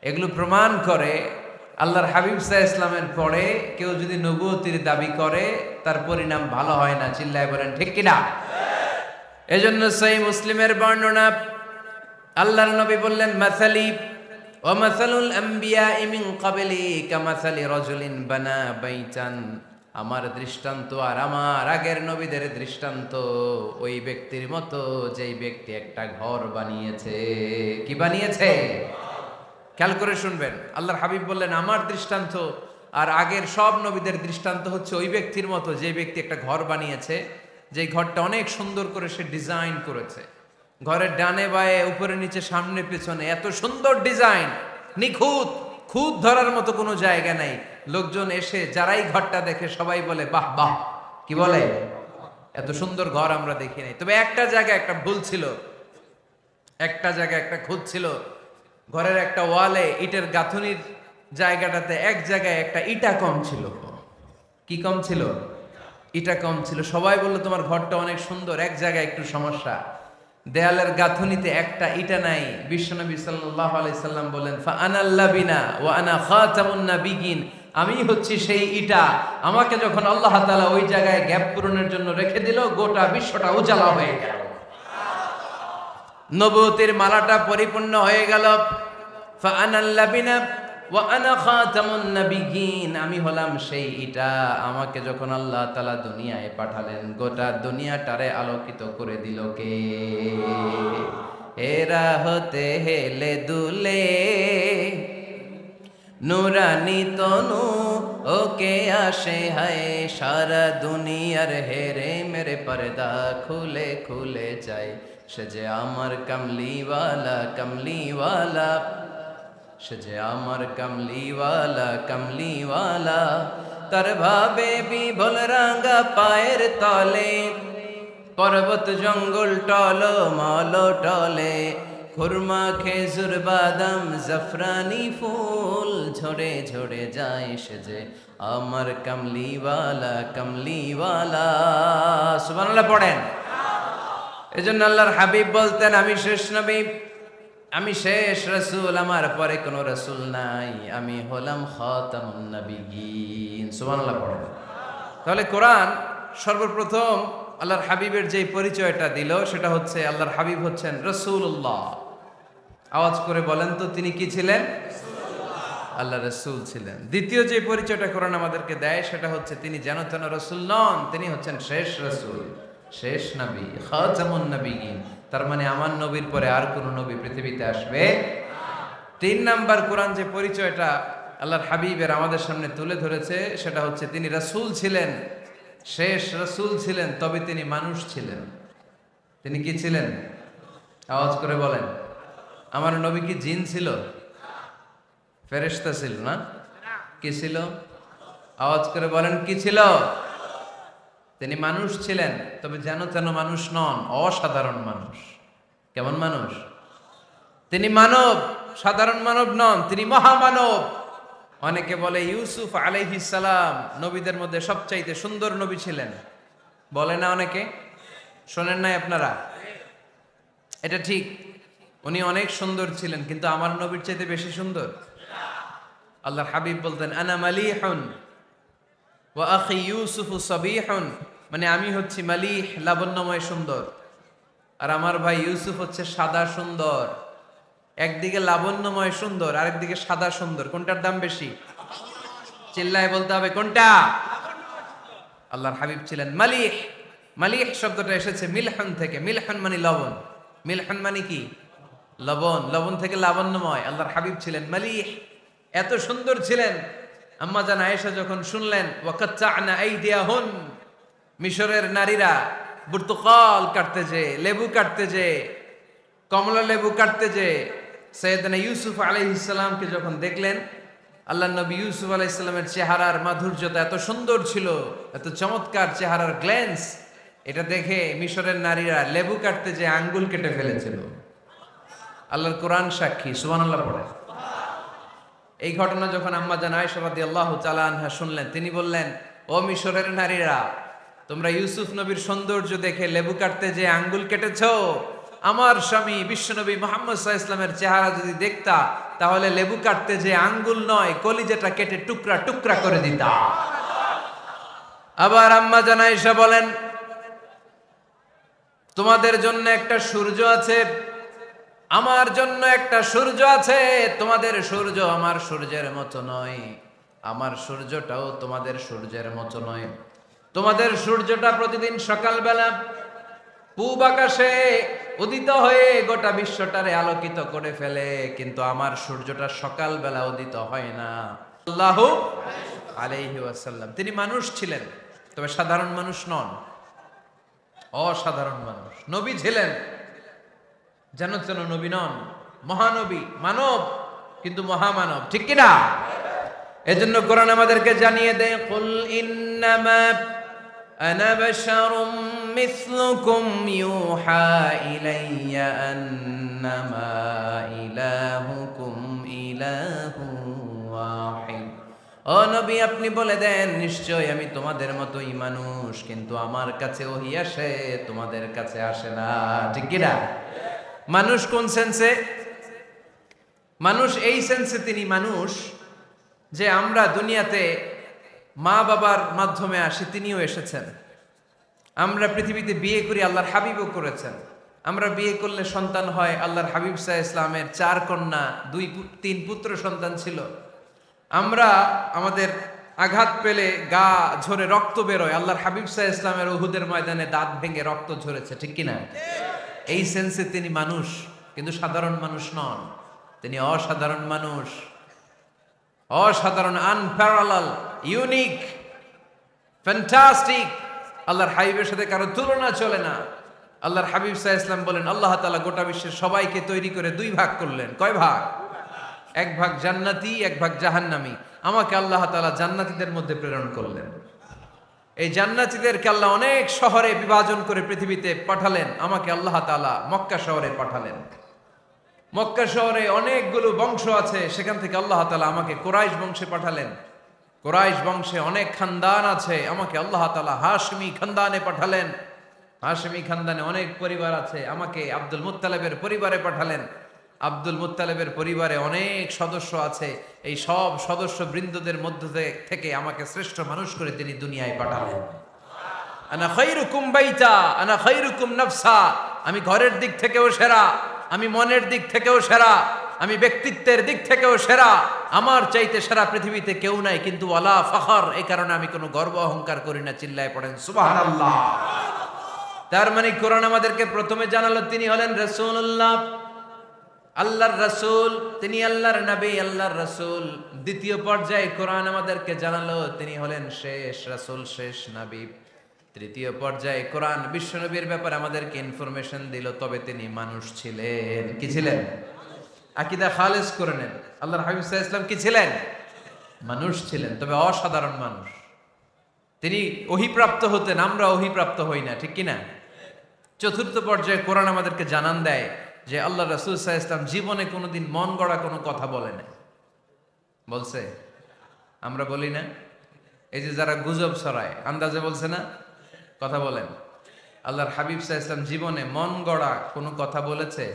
এগুলো প্রমাণ করে আল্লাহর হাবিব সাল্লাল্লাহু আলাইহি ইসলামের পরে কেউ যদি নবুয়তির দাবি করে তার পরিণাম ভালো হয় না। চিল্লায় বলেন ঠিক কিনা? এজন্য সহিহ মুসলিমের বর্ণনা, আল্লাহর নবী বললেন, মাসালি ওয়া মাসালুল আমবিয়া মিন ক্বাবলি কামাসালি রাজুলিন বানা বাইতান, আমার দৃষ্টান্ত আর আমার আগের নবীদের দৃষ্টান্ত ওই ব্যক্তির মতো যেই ব্যক্তি একটা ঘর বানিয়েছে। কি বানিয়েছে? খেয়াল করে শুনবেন, আল্লাহর হাবিব বললেন আমার দৃষ্টান্ত আর আগের সব নবীদের দৃষ্টান্ত হচ্ছে ওই ব্যক্তির মতো যে ব্যক্তি একটা ঘর বানিয়েছে, যে ঘরটা অনেক সুন্দর করে সে ডিজাইন করেছে। ঘরের ডানে বায়ে উপরে নিচে সামনে পেছনে এত সুন্দর ডিজাইন, নিখুঁত, খুঁত ধরার মতো কোনো জায়গা নাই। লোকজন এসে যারাই ঘরটা দেখে সবাই বলে বাহ বাহ, কি বলে, এত সুন্দর ঘর আমরা দেখি নাই। তবে একটা জায়গায় একটা ভুল ছিল, একটা জায়গায় একটা খুঁত ছিল। ঘরের একটা ওয়ালে ইটের গাঁথুনির জায়গাটাতে এক জায়গায় একটা ইটা কম ছিল। কি কম ছিল? ইটা কম ছিল। সবাই বললো তোমার ঘরটা অনেক সুন্দর, এক জায়গায় একটু সমস্যা, দেয়ালের গাঁথুনিতে একটা ইটা নাই। বিশ্বনবী সাল্লাল্লাহু আলাইহি সাল্লাম বলেন, ফা আনাল লাবিনা ওয়া আনা খাতামুন নাবিয়িন, আমি হচ্ছি সেই ইটা। আমাকে যখন আল্লাহ তাআলা ওই জায়গায় গ্যাপ পূরণের জন্য রেখে দিল, গোটা বিশ্বটা উজালা হয়ে গেল, নবুয়তের মালাটা পরিপূর্ণ হয়ে গেল। ফা আনাল লাবিনা ওয়া আনা খাতামুন নাবিয়িন, আমি হলাম সেই ইটা। আমাকে যখন আল্লাহ তাআলা দুনিয়ায় পাঠালেন, গোটা দুনিয়াটারে আলোকিত করে দিল কে? এরা হতে হেলে দুলে নুরানি তনু ওকে আসে হায়, সারা দুনিয়ার হেরে মেরে পর্দা খুলে খুলে যায়। সে যে আমার কামলিওয়ালা কামলিওয়ালা, সে যে আমার কামলিওয়ালা কামলিওয়ালা, তার ভাবে বিভোল রাঙা পায়ের তলে, পর্বত জঙ্গল টল মল টলে, খুরমা খেজুর বাদাম জাফরানি ফুল ঝরে ঝরে যায়। সে যে আমার কামলিওয়ালা কামলিওয়ালা। সুবহানাল্লাহ পড়েন। এজন্য আল্লাহর হাবিব বলতেন, আমি শেষ নবী, আমি শেষ রাসূল, আমার পরে কোনো রাসূল নাই, আমি হলাম খাতামুন নাবিয়িন। সুবহানাল্লাহ পড়েন। তাহলে কোরআন সর্বপ্রথম আল্লাহর হাবিবের যে পরিচয়টা দিল সেটা হচ্ছে আল্লাহর হাবিব হচ্ছেন রাসূলুল্লাহ। আওয়াজ করে বলেন তো, তিনি কি ছিলেন? আল্লাহ রাসূল ছিলেন। দ্বিতীয় যে পরিচয়টা কোরআন আমাদেরকে দেয় সেটা হচ্ছে তিনি যেন তেন রাসূল নন, তিনি হচ্ছেন শেষ রাসূল, শেষ নবী, খাতামুন নাবিয়িন। তার মানে আমার নবীর পরে আর কোন নবী পৃথিবীতে আসবে। তিন নাম্বার কোরআন যে পরিচয়টা আল্লাহর হাবিবের আমাদের সামনে তুলে ধরেছে সেটা হচ্ছে তিনি রাসূল ছিলেন, শেষ রাসূল ছিলেন, তবে তিনি মানুষ ছিলেন। তিনি কি ছিলেন? আওয়াজ করে বলেন। আমার নবী কি জিন ছিল? ফেরেশতা ছিল না? কি ছিল? আওয়াজ করে বলেন, কি ছিল? তিনি মানুষ ছিলেন, তবে যেন তেন মানুষ নন, অসাধারণ মানুষ। কেমন মানুষ? তিনি মানব, সাধারণ মানব নন, তিনি মহামানব। অনেকে বলে ইউসুফ আলাইহিস সালাম নবীদের মধ্যে সবচাইতে সুন্দর নবী ছিলেন, বলে না অনেকে? শোনেন নাই আপনারা? এটা ঠিক, উনি অনেক সুন্দর ছিলেন, কিন্তু আমার নবীর চাইতে বেশি সুন্দর। আল্লাহর হাবিব বলতেন, আনা মালিহুন ওয়া আখি ইউসুফ সাবিহুন, মানে আমি হচ্ছি মালিহ, লাবণ্যময় সুন্দর, আর আমার ভাই ইউসুফ হচ্ছে সাদা সুন্দর। একদিকে লাবণ্যময় সুন্দর, আরেকদিকে সাদা সুন্দর, কোনটার দাম বেশি? চিল্লায় বলতে হবে কোনটা? আল্লাহর হাবিব ছিলেন মালিহ। মালিহ শব্দটা এসেছে মিলহান থেকে। মিলহান মানে লবণ, মিলহান মানে কি? লবণ। লবণ থেকে লাবণ্যময়। আল্লাহর হাবিব ছিলেন মালিহ, এত সুন্দর ছিলেন। আম্মা জান আয়েশা যখন শুনলেন ওয়াকাত্তা'না আইদিয়াহুন, মিশরের নারীরা বুর্তুকাল কাটতে যে, লেবু কাটতে যে, কমলা লেবু কাটতে যে সাইয়েদনা ইউসুফ আলাইহিস সালামকে যখন দেখলেন, আল্লাহ নবী ইউসুফ আলাইহিস সালামের চেহারার মাধুর্যতা এত সুন্দর ছিল, এত চমৎকার চেহারার গ্ল্যান্স, এটা দেখে মিশরের নারীরা লেবু কাটতে যে আঙ্গুল কেটে ফেলেছিল। আল্লাহর কোরআন সাক্ষী, সুবহানাল্লাহ পড়ে। এই ঘটনা যখন আম্মা জান আয়েশা রাদিয়াল্লাহু তাআলা আনহা শুনলেন, তিনি বললেন, ও মিশরের নারীরা, তোমরা ইউসুফ নবীর সৌন্দর্য দেখে লেবু কাটতে যে আঙ্গুল কেটেছো, আমার স্বামী বিশ্বনবী মুহাম্মদ সাল্লাল্লাহু আলাইহি ওয়াসাল্লামের চেহারা যদি দেখতা, তাহলে লেবু কাটতে যে আঙ্গুল নয়, কলিজাটা কেটে টুকরা টুকরা করে দিতা। আবার আম্মা জান আয়েশা বলেন, তোমাদের জন্য একটা সূর্য আছে, আমার জন্য একটা সূর্য আছে। তোমাদের সূর্য আমার সূর্যের মতো নয়, আমার সূর্যটাও তোমাদের সূর্যের মতো নয়। তোমাদের সূর্যটা প্রতিদিন সকালবেলা পূব আকাশে উদিত হয়ে গোটা বিশ্বটারে আলোকিত করে ফেলে, কিন্তু আমার সূর্যটা সকালবেলা উদিত হয় না। সাল্লাল্লাহু আলাইহি ওয়াসাল্লাম তিনি মানুষ ছিলেন, তবে সাধারণ মানুষ নন, অসাধারণ মানুষ। নবী ছিলেন, যেন তেন নবী নন, মহানবী, মানব কিন্তু মহামানব, ঠিক কিনা? এজন্য কোরআন আমাদেরকে জানিয়ে দেয়, কুল ইন্নামা আনা বাশারুম মিসলুকুম ইউহা ইলাইয়া আন্নামা ইলাহুকুম ইলাহু ওয়াহিদ। ও নবী, আপনি বলে দেন, নিশ্চয় আমি তোমাদের মতোই মানুষ, কিন্তু আমার কাছে ওহী আসে, তোমাদের কাছে আসে না, ঠিক কিনা? মানুষ কোন সেন্সে? মানুষ এই সেন্সে তিনি মানুষ যে আমরা দুনিয়াতে মা বাবার মাধ্যমে আসি, তিনিও এসেছেন। আমরা পৃথিবীতে বিয়ে করি, আল্লাহর হাবিবও করেছেন। আমরা বিয়ে করলে সন্তান হয়, আল্লাহর হাবিব সাল্লাল্লাহু আলাইহি ওয়াসাল্লামের 4 কন্যা 2-3 পুত্র সন্তান ছিল। আমরা আমাদের আঘাত পেলে গা ঝরে রক্ত বেরোয়, আল্লাহর হাবিব সাল্লাল্লাহু আলাইহি ওয়াসাল্লামের উহুদের ময়দানে দাঁত ভেঙে রক্ত ঝরেছে, ঠিক কিনা? এই সেন্সে তিনি মানুষ, কিন্তু সাধারণ মানুষ নন, তিনি অসাধারণ মানুষ, অসাধারণ, আনপ্যারালাল, ইউনিক, ফ্যান্টাস্টিক। আল্লাহর হাবিবের সাথে কারো তুলনা চলে না। আল্লাহর হাবিব সাল্লাল্লাহু আলাইহি ওয়াসাল্লাম বলেন, আল্লাহ তাআলা গোটা বিশ্বের সবাইকে তৈরি করে 2 ভাগ করলেন। কয় ভাগ? 1 ভাগ জান্নাতি, 1 ভাগ জাহান্নামী। আমাকে আল্লাহ তাআলা জান্নাতীদের মধ্যে প্রেরণ করলেন। এই জান্নাতীদেরকে আল্লাহ অনেক শহরে বিভাজন করে পৃথিবীতে পাঠালেন, আমাকে আল্লাহ তাআলা মক্কা শহরে পাঠালেন। মক্কা শহরে অনেকগুলো বংশ আছে, সেখান থেকে আল্লাহ তাআলা আমাকে কুরাইশ বংশে পাঠালেন। কুরাইশ বংশে অনেক খানদান আছে, আমাকে আল্লাহ তাআলা হাশমি খানদানে পাঠালেন। হাশমি খানদানে অনেক পরিবার আছে, আমাকে আব্দুল মুত্তালিবের পরিবারে পাঠালেন। আব্দুল মুত্তালিবের পরিবারে অনেক সদস্য আছে, এই সব সদস্য বৃন্দদের মধ্যে থেকে আমাকে শ্রেষ্ঠ মানুষ করে তিনি দুনিয়ায় পাঠালেন। আনা খায়রুকুম বাইতা আনা খায়রুকুম নাফসা, আমি ঘরের দিক থেকেও সেরা, আমি মনের দিক থেকেও সেরা, আমি ব্যক্তিত্বের দিক থেকেও সেরা, আমার চাইতে সেরা পৃথিবীতে কেউ নাই। কিন্তু ওয়ালা ফখর, এই কারণে আমি কোনো গর্ব অহংকার করি না। চিল্লায় পড়েন সুবহানাল্লাহ। তার মানে কোরআন আমাদেরকে প্রথমে জানালো তিনি হলেন রাসূলুল্লাহ, আল্লাহর রাসূল, তিনি আল্লাহর নবী, আল্লাহর রাসূল। দ্বিতীয় পর্যায়ে কোরআন আমাদেরকে জানালো তিনি হলেন শেষ রাসূল, শেষ নবী। তৃতীয় পর্যায়ে কোরআন বিশ্বনবীর ব্যাপারে আমাদেরকে ইনফরমেশন দিল, তবে তিনি মানুষ ছিলেন। কি ছিলেন? আকীদা খালেস করে নেন, আল্লাহর হাবিব সাল্লাল্লাহু আলাইহি ওয়াসাল্লাম কি ছিলেন? মানুষ ছিলেন, তবে অসাধারণ মানুষ। তিনি ওহীপ্রাপ্ত হতেন, আমরা ওহীপ্রাপ্ত হই না, ঠিক কিনা? চতুর্থ পর্যায়ে কোরআন আমাদেরকে জানান দেয় যে আল্লাহ রাসূল সাল্লাল্লাহু আলাইহি ওয়াসাল্লাম জীবনে কোনোদিন মন গড়া কোনো কথা বলে নাই। বলছে? আমরা বলি না? এই যে যারা গুজব ছড়ায়, আন্দাজে বলছে না, কথা বলেন। আল্লাহর হাবিব সাল্লাল্লাহু আলাইহি ওয়াসাল্লাম জীবনে মন গড়া কোনো কথা বলেছে?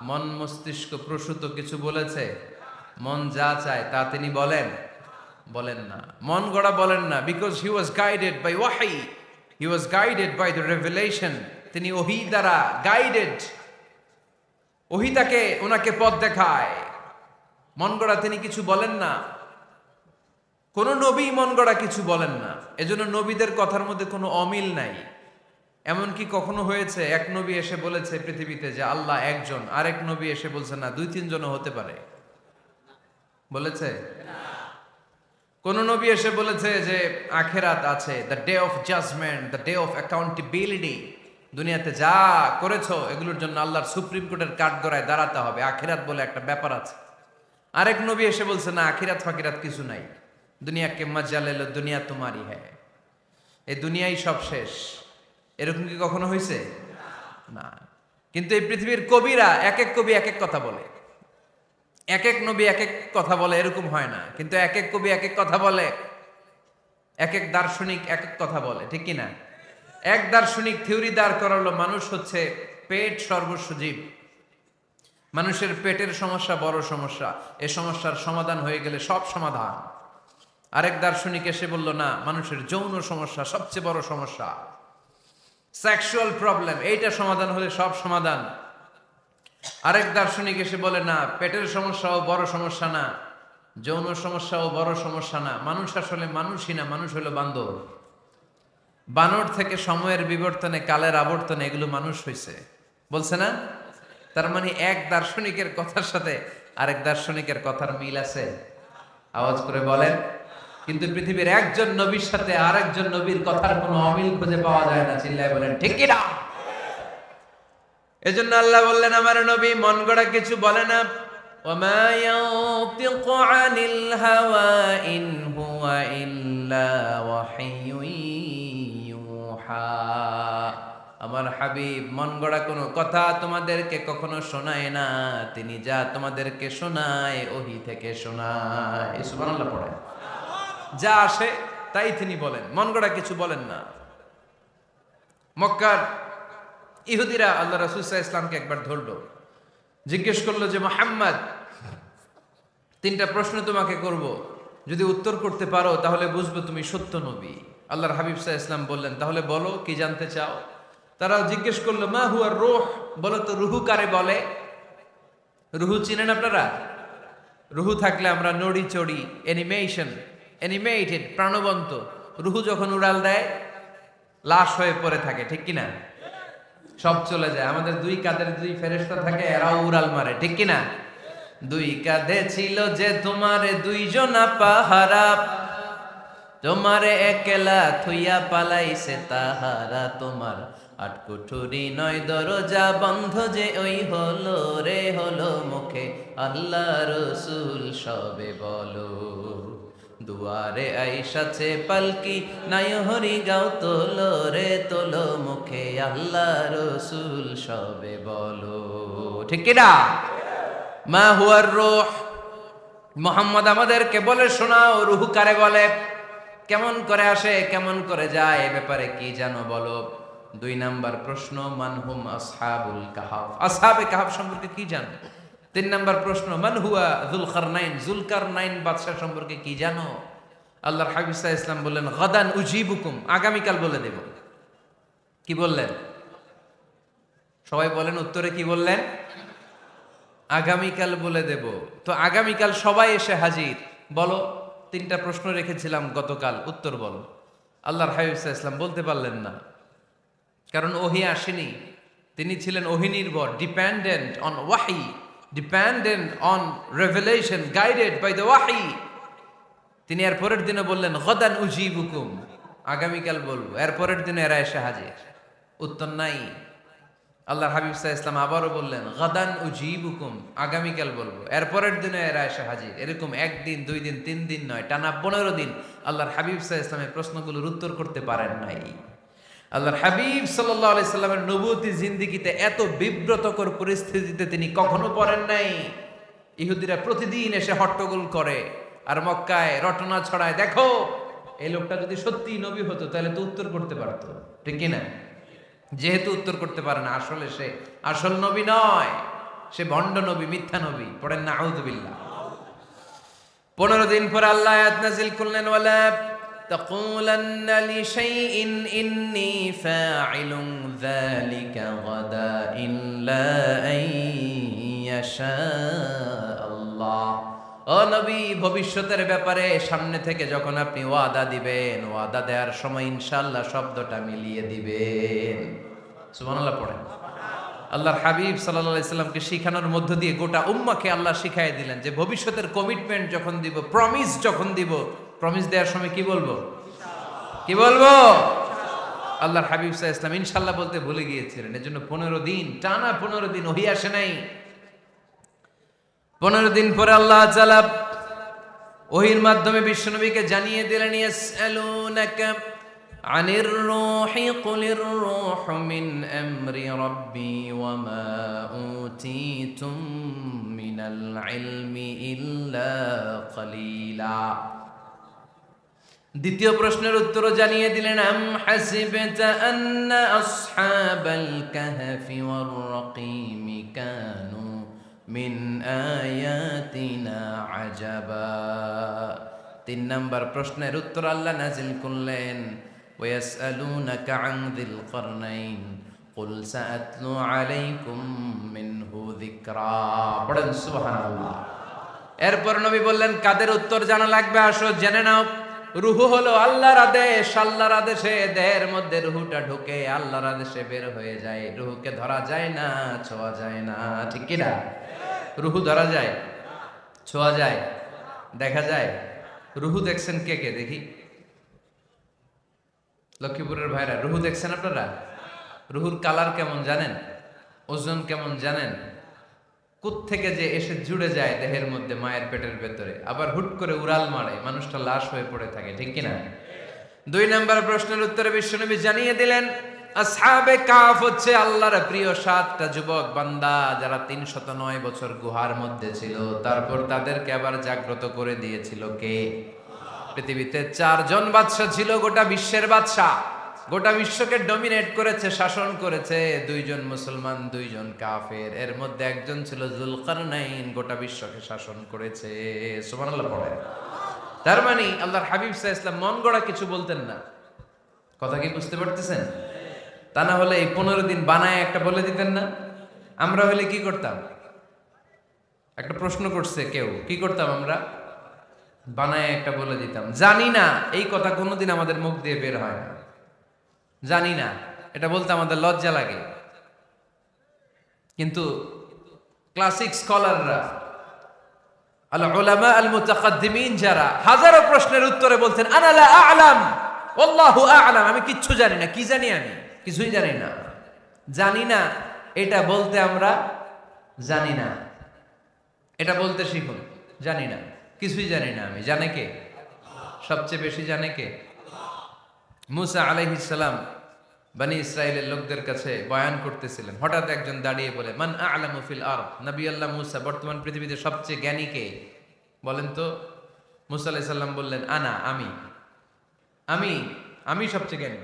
মন মস্তিষ্ক প্রসূত কিছু বলেছে? মন যা চায় তা তিনি বলেন? বলেন না। মন গড়া বলেন না, because he was guided by ওয়াহি, he was guided by the revelation. তিনি ওহী দ্বারা গাইডেড, ওহী তাকে ওনাকে পথ দেখায়। মন গড়া তিনি কিছু বলেন না, কোন নবী মন গড়া কিছু বলেন না। এজন্য নবীদের কথার মধ্যে কোনো অমিল নাই। এমনকি কখনো হয়েছে এক নবী এসে বলেছে পৃথিবীতে যে আল্লাহ একজন, আরেক নবী এসে বলছে না 2-3 জনও হতে পারে? বলেছে? কোন নবী এসে বলেছে যে আখিরাত আছে, the day of judgement, the day of accountability, দুনিয়াতে যা করেছো এগুলোর জন্য আল্লাহর সুপ্রিম কোর্টের কাঠগড়ায় দাঁড়াতে হবে, আখিরাত বলে একটা ব্যাপার আছে। আরেক নবী এসে বলছে না, আখিরাত ফাকিরাত কিছু নাই, দুনিয়াকে মজা লেলো, দুনিয়া তোমারই হ্যায়, এই দুনিয়াই সব শেষ। এরকম কি কখনো হয়েছে? না। কিন্তু এই পৃথিবীর কবিরা, এক এক কবি এক এক কথা বলে, এক এক নবী এক এক কথা বলে, এরকম হয় না। কিন্তু এক এক কবি এক এক কথা বলে, এক এক দার্শনিক এক এক কথা বলে, ঠিক কিনা? এক দার্শনিক থিওরি দাঁড় করালো মানুষ হচ্ছে পেট সর্বস্ব জীব। মানুষের পেটের সমস্যা বড় সমস্যা, এ সমস্যার সমাধান হয়ে গেলে সব সমাধান। আরেক দার্শনিক এসে বলল না, মানুষের যৌন সমস্যা সবচেয়ে বড় সমস্যা, সেক্সুয়াল প্রবলেম, এইটা সমাধান হলে সব সমাধান। আরেক দার্শনিক এসে বলে না, পেটের সমস্যাও বড় সমস্যা না, যৌন সমস্যাও বড় সমস্যা না, মানুষ আসলে মানুষই না, মানুষ হলো বান্দর। বানর থেকে সময়ের বিবর্তনে, কালের আবর্তনে এগুলো মানুষ হয়েছে, বলছে না? তার মানে এক দার্শনিকের কথার সাথে আরেক দার্শনিকের কথার মিল আছে? আওয়াজ করে বলেন। কিন্তু পৃথিবীর একজন নবীর সাথে আরেকজন নবীর কথার কোনো অমিল খুঁজে পাওয়া যায় না। চিল্লায় বলেন ঠিক কি না? এজন্য আল্লাহ বললেন, আমার নবী মন গড়া কিছু বলে না। ওমা ইয়ানতিকু আনিল হাওয়া ইন হুয়া ইল্লা ওয়াহিয়ুন ইউহা। আমার হাবিব মন গড়া কোনো কথা তোমাদেরকে কখনো শোনায় না, তিনি যা তোমাদেরকে শোনায় ওহী থেকে শোনায়। সুবহানাল্লাহ পড়ে। যা আসে তাই তিনি বলেন, মন গড়া কিছু বলেন না। মক্কার ইহুদিরা আল্লাহ রাসূল সাল্লাল্লাহু আলাইহি ওয়াসাল্লামকে একবার ধরলো, জিজ্ঞেস করলো যে মুহাম্মদ, তিনটা প্রশ্ন তোমাকে করব, যদি উত্তর করতে পারো তাহলে বুঝবো তুমি সত্য নবী। আল্লাহর হাবিব সাল্লাল্লাহু আলাইহি ওয়াসাল্লাম বললেন, তাহলে বলো কি জানতে চাও? তারা জিজ্ঞেস করলো মা হুয়া রূহ, বলো তো রুহু কারে বলে? রুহু চিনেন আপনারা? রুহু থাকলে আমরা নড়ি চড়ি, অ্যানিমেশন, অ্যানিমেটেড, প্রাণবন্ত। রুহু যখন উড়াল দেয় লাশ হয়ে পড়ে থাকে, ঠিক কিনা? সব চলে যায়। আমাদের দুই কাঁধের দুই ফেরেশতা থাকে, এরাও উড়াল মারে, ঠিক কিনা? দুই কাঁধে ছিল যে তোমারে দুইজনা পাহারা, তোমারে একলা থুইয়া পালাইছে তাহারা। তোমার আটকুঠুরি নয় দরজা বন্ধ যে ওই হলো রে হলো মুখে আল্লাহ রসুল সবে বলো। দুয়ারে আইসাছে পালকি নাই হরি গাও তোলো রে তোলো মুখে আল্লাহ রসুল সবে বলো, ঠিক কিনা? মা হুয়ার রূহ, মুহাম্মদ আমাদেরকে বলে শোনাও রুহু কারে বলে, কেমন করে আসে, কেমন করে যায়, এ ব্যাপারে কি জানো বলো। দুই নাম্বার প্রশ্ন, মানহুম আসহাবুল কাহাফ, আসহাবে কাহাফ সম্পর্কে কি জানো? তিন নাম্বার প্রশ্ন, মান হুয়া যুলকারনাইন, যুলকারনাইন বাদশা সম্পর্কে কি জানো? আল্লাহর হাবিব সাল্লাল্লাহু আলাইহি ওয়াসাল্লাম বললেন, গাদান উজিবুকুম, আগামীকাল বলে দেব। কি বললেন? সবাই বলেন উত্তরে কি বললেন? আগামীকাল বলে দেব। তো আগামীকাল সবাই এসে হাজির। বলো, তিনটা প্রশ্ন রেখেছিলাম গতকাল, উত্তর বলো। আল্লাহর হাবিব সাল্লাল্লাহু আলাইহি ওয়াসাল্লাম বলতে পারলেন না, কারণ ওহী আসেনি। তিনি ছিলেন ওহী নির্ভর, ডিপেন্ডেন্ট অন ওয়াহি, dependent on revelation, guided by the ওয়াহি। তিনি এর পরের দিনে বললেন, গাদান উজিবুকুম, আগামীকাল বলবো। এর পরের দিনে এরা এসে হাজির, উত্তর নাই। আল্লাহর হাবিব সাল্লাল্লাহু আলাইহি ওয়াসাল্লাম আবারও বললেন, গাদান উজিবুকুম, আগামীকাল বলবো। এর পরের দিনে এরা এসে হাজির। এরকম একদিন, দুই দিন, তিন দিন নয়, টানা 15 দিন আল্লাহর হাবিব সাল্লাল্লাহু আলাইহি ওয়াসাল্লামের প্রশ্নগুলোর উত্তর করতে পারেন নাই। আল্লাহর হাবিব সাল্লাল্লাহু আলাইহি সাল্লামের নবুয়তি জিন্দেগিতে এত বিব্রতকর পরিস্থিতিতে তিনি কখনো পড়েন নাই। ইহুদিরা প্রতিদিন এসে হট্টগোল করে আর মক্কায় রটনা ছড়ায়, দেখো এই লোকটা যদি সত্যি নবী হতো তাহলে তো উত্তর করতে পারতো, ঠিক কিনা? যেহেতু উত্তর করতে পারে না, আসলে সে আসল নবী নয়, সে ভণ্ড নবী, মিথ্যা নবী। পড়েন না আউযুবিল্লাহ। 15 দিন পর আল্লাহ আয়াত নাযিল করলেন, ওয়ালা তাকুলান্না লিশাইইন ইন্নী ফাইলুন যালিকা গাদা ইল্লা আইয়াশা আল্লাহ। ও নবী, ভবিষ্যতের ব্যাপারে সামনে থেকে যখন আপনি ওয়াদা দিবেন, ওয়াদা দেওয়ার সময় ইনশাআল্লাহ শব্দটা মিলিয়ে দিবেন। সুবহানাল্লাহ পড়েন। আল্লাহর হাবিব সাল্লাল্লাহু আলাইহি সাল্লামকে শিখানোর মধ্য দিয়ে গোটা উম্মাহকে আল্লাহ শিখাই দিলেন যে ভবিষ্যতের কমিটমেন্ট যখন দিব, প্রমিস যখন দিব, প্রমিস দেওয়ার সময় কি বলবো? কি বলবো? আল্লাহর হাবিব সাল্লাল্লাহু আলাইহি সাল্লাম ইনশাআল্লাহ বলতে ভুলে গিয়েছিলেন। এজন্য 15 দিন, টানা 15 দিন ওহী আসে নাই। 15 দিন পরে আল্লাহ তাআলা ওহীর মাধ্যমে বিশ্বনবীকে জানিয়ে দিলেন, ইয়াসআলুনাকা আনির রূহি কুলির রূহু মিন আমরি রাব্বি ওয়া মা উতীতুম মিনাল ইলমি ইল্লা কালিলা। দ্বিতীয় প্রশ্নের উত্তরও জানিয়ে দিলেন, আম হাসিবতা আন্না আসহাবাল কাহফি ওয়ার রাকিম কানু মিন আয়াতিনা আজাবা। 3 নম্বর প্রশ্নের উত্তর আল্লাহ নাজিল করলেন, ওয়াসআলুনাকা আন যিল কারনাইন কুল সাআতলু আলাইকুম মিনহু যিকরা। পড়েন সুবহানাল্লাহ। এরপর নবী বললেন, কাদের উত্তর জানা লাগবে, আসো জেনে নাও। রুহু হলো আল্লাহর আদেশ, আল্লাহর আদেশে দেহের মধ্যে রুহুটা ঢুকে আল্লাহর আদেশে বের হয়ে যায়। রুহুকে ধরা যায় না, ছোঁয়া যায় না, ঠিক কি না? রুহু ধরা যায়, ছোঁয়া যায়, দেখা যায়? রুহু দেখছেন কে কে দেখি? লক্ষ্মীপুরের ভাইরা রুহু দেখছেন আপনারা? রুহুর কালার কেমন জানেন? ওজন কেমন জানেন? কোত্থেকে যে এসে জুড়ে যায় দেহের মধ্যে, মায়ের পেটের ভেতরে, আবার হুট করে উড়াল মারে, মানুষটা লাশ হয়ে পড়ে থাকে, ঠিক কিনা? 2 নম্বর প্রশ্নের উত্তরে বিশ্বনবী জানিয়ে দিলেন, আসহাবে কাফ হচ্ছে আল্লাহর প্রিয় 7টা যুবক বান্দা, যারা 309 বছর গুহার মধ্যে ছিল। তারপর তাদেরকে আবার জাগ্রত করে দিয়েছিল কে? পৃথিবীতে 4 জন বাদশা ছিল, গোটা বিশ্বের বাদশা, গোটা বিশ্বকে ডমিনেট করেছে, শাসন করেছে। 2 জন মুসলমান, 2 জন কাফের। এর মধ্যে একজন ছিল যুলকারনাইন, গোটা বিশ্বকে শাসন করেছে। সুবহানাল্লাহ পড়ে। তার মানে আল্লাহর হাবিব সাল্লাল্লাহু আলাইহি ওয়াসাল্লাম মন গড়া কিছু বলতেন না। কথা কি বুঝতে পারতেছেন? তা না হলে এই 15 দিন বানায় একটা বলে দিতেন না? আমরা হলে কি করতাম? একটা প্রশ্ন করছে কেউ, কি করতাম আমরা? বানায় একটা বলে দিতাম। জানি না, এই কথা কোনোদিন আমাদের মুখ দিয়ে বের হয় না। জানি না, এটা বলতে আমাদের লজ্জা লাগে। কিন্তু ক্লাসিক স্কলাররা, আল উলামা আল মুতাকাদ্দিমিন, যারা হাজারো প্রশ্নের উত্তরে বলতেন, আনা লা আ'লাম ওয়াল্লাহু আ'লাম, আমি কিচ্ছু জানি না। কি জানি? আমি কিছুই জানি না। জানি না এটা বলতে আমরা জানি না, এটা বলতে শিখুন। জানি না, কিছুই জানি না আমি। জানে কে? সবচেয়ে বেশি জানে কে? মুসা আলাইহিস সালাম বনি ইসরাইলের লোকদের কাছে বয়ান করতেছিলেন। হঠাৎ একজন দাঁড়িয়ে বলে, মান আ'লামু ফিল আরদ, নবী আল্লাহ মুসা, বর্তমান পৃথিবীতে সবচেয়ে জ্ঞানী কে বলেন তো? মুসা আলাইহিস সালাম বললেন, আনা, আমি আমি আমি সবচেয়ে জ্ঞানী।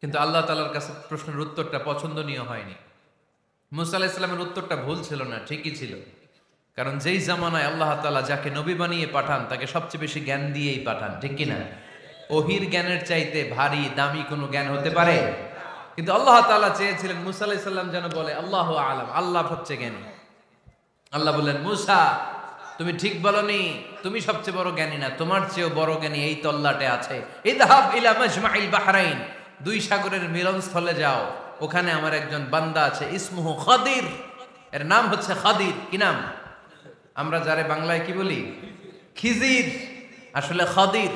কিন্তু আল্লাহ তাআলার কাছে প্রশ্নের উত্তরটা পছন্দনীয় হয়নি। মুসা আলাইহিস সালামের উত্তরটা ভুল ছিল না, ঠিকই ছিল। কারণ যেই জামানায় আল্লাহ তাআলা যাকে নবী বানিয়ে পাঠান, তাকে সবচেয়ে বেশি জ্ঞান দিয়েই পাঠান, ঠিক কিনা? ওহির জ্ঞানের চাইতে ভারী দামি কোনো জ্ঞান হতে পারে? কিন্তু আল্লাহ তাআলা চেয়েছিলেন মুসা আলাইহিস সালাম যেন বলে, আল্লাহু আ'লাম, আল্লাহ সবচেয়ে জ্ঞানী। আল্লাহ বললেন, মুসা তুমি ঠিক বলনি, তুমি সবচেয়ে বড় জ্ঞানী না, তোমার চেয়েও বড় জ্ঞানী এই তল্লাটে আছে। ইযহাব ইলা মাজমাইল বাহরাইন, 2 সাগরের মিলনস্থলে যাও, ওখানে আমার একজন বান্দা আছে, ইসমুহু খাদির, এর নাম হচ্ছে খাদির। কি নাম? আমরা যারে বাংলায় কি বলি? খিজির, আসলে খাদির।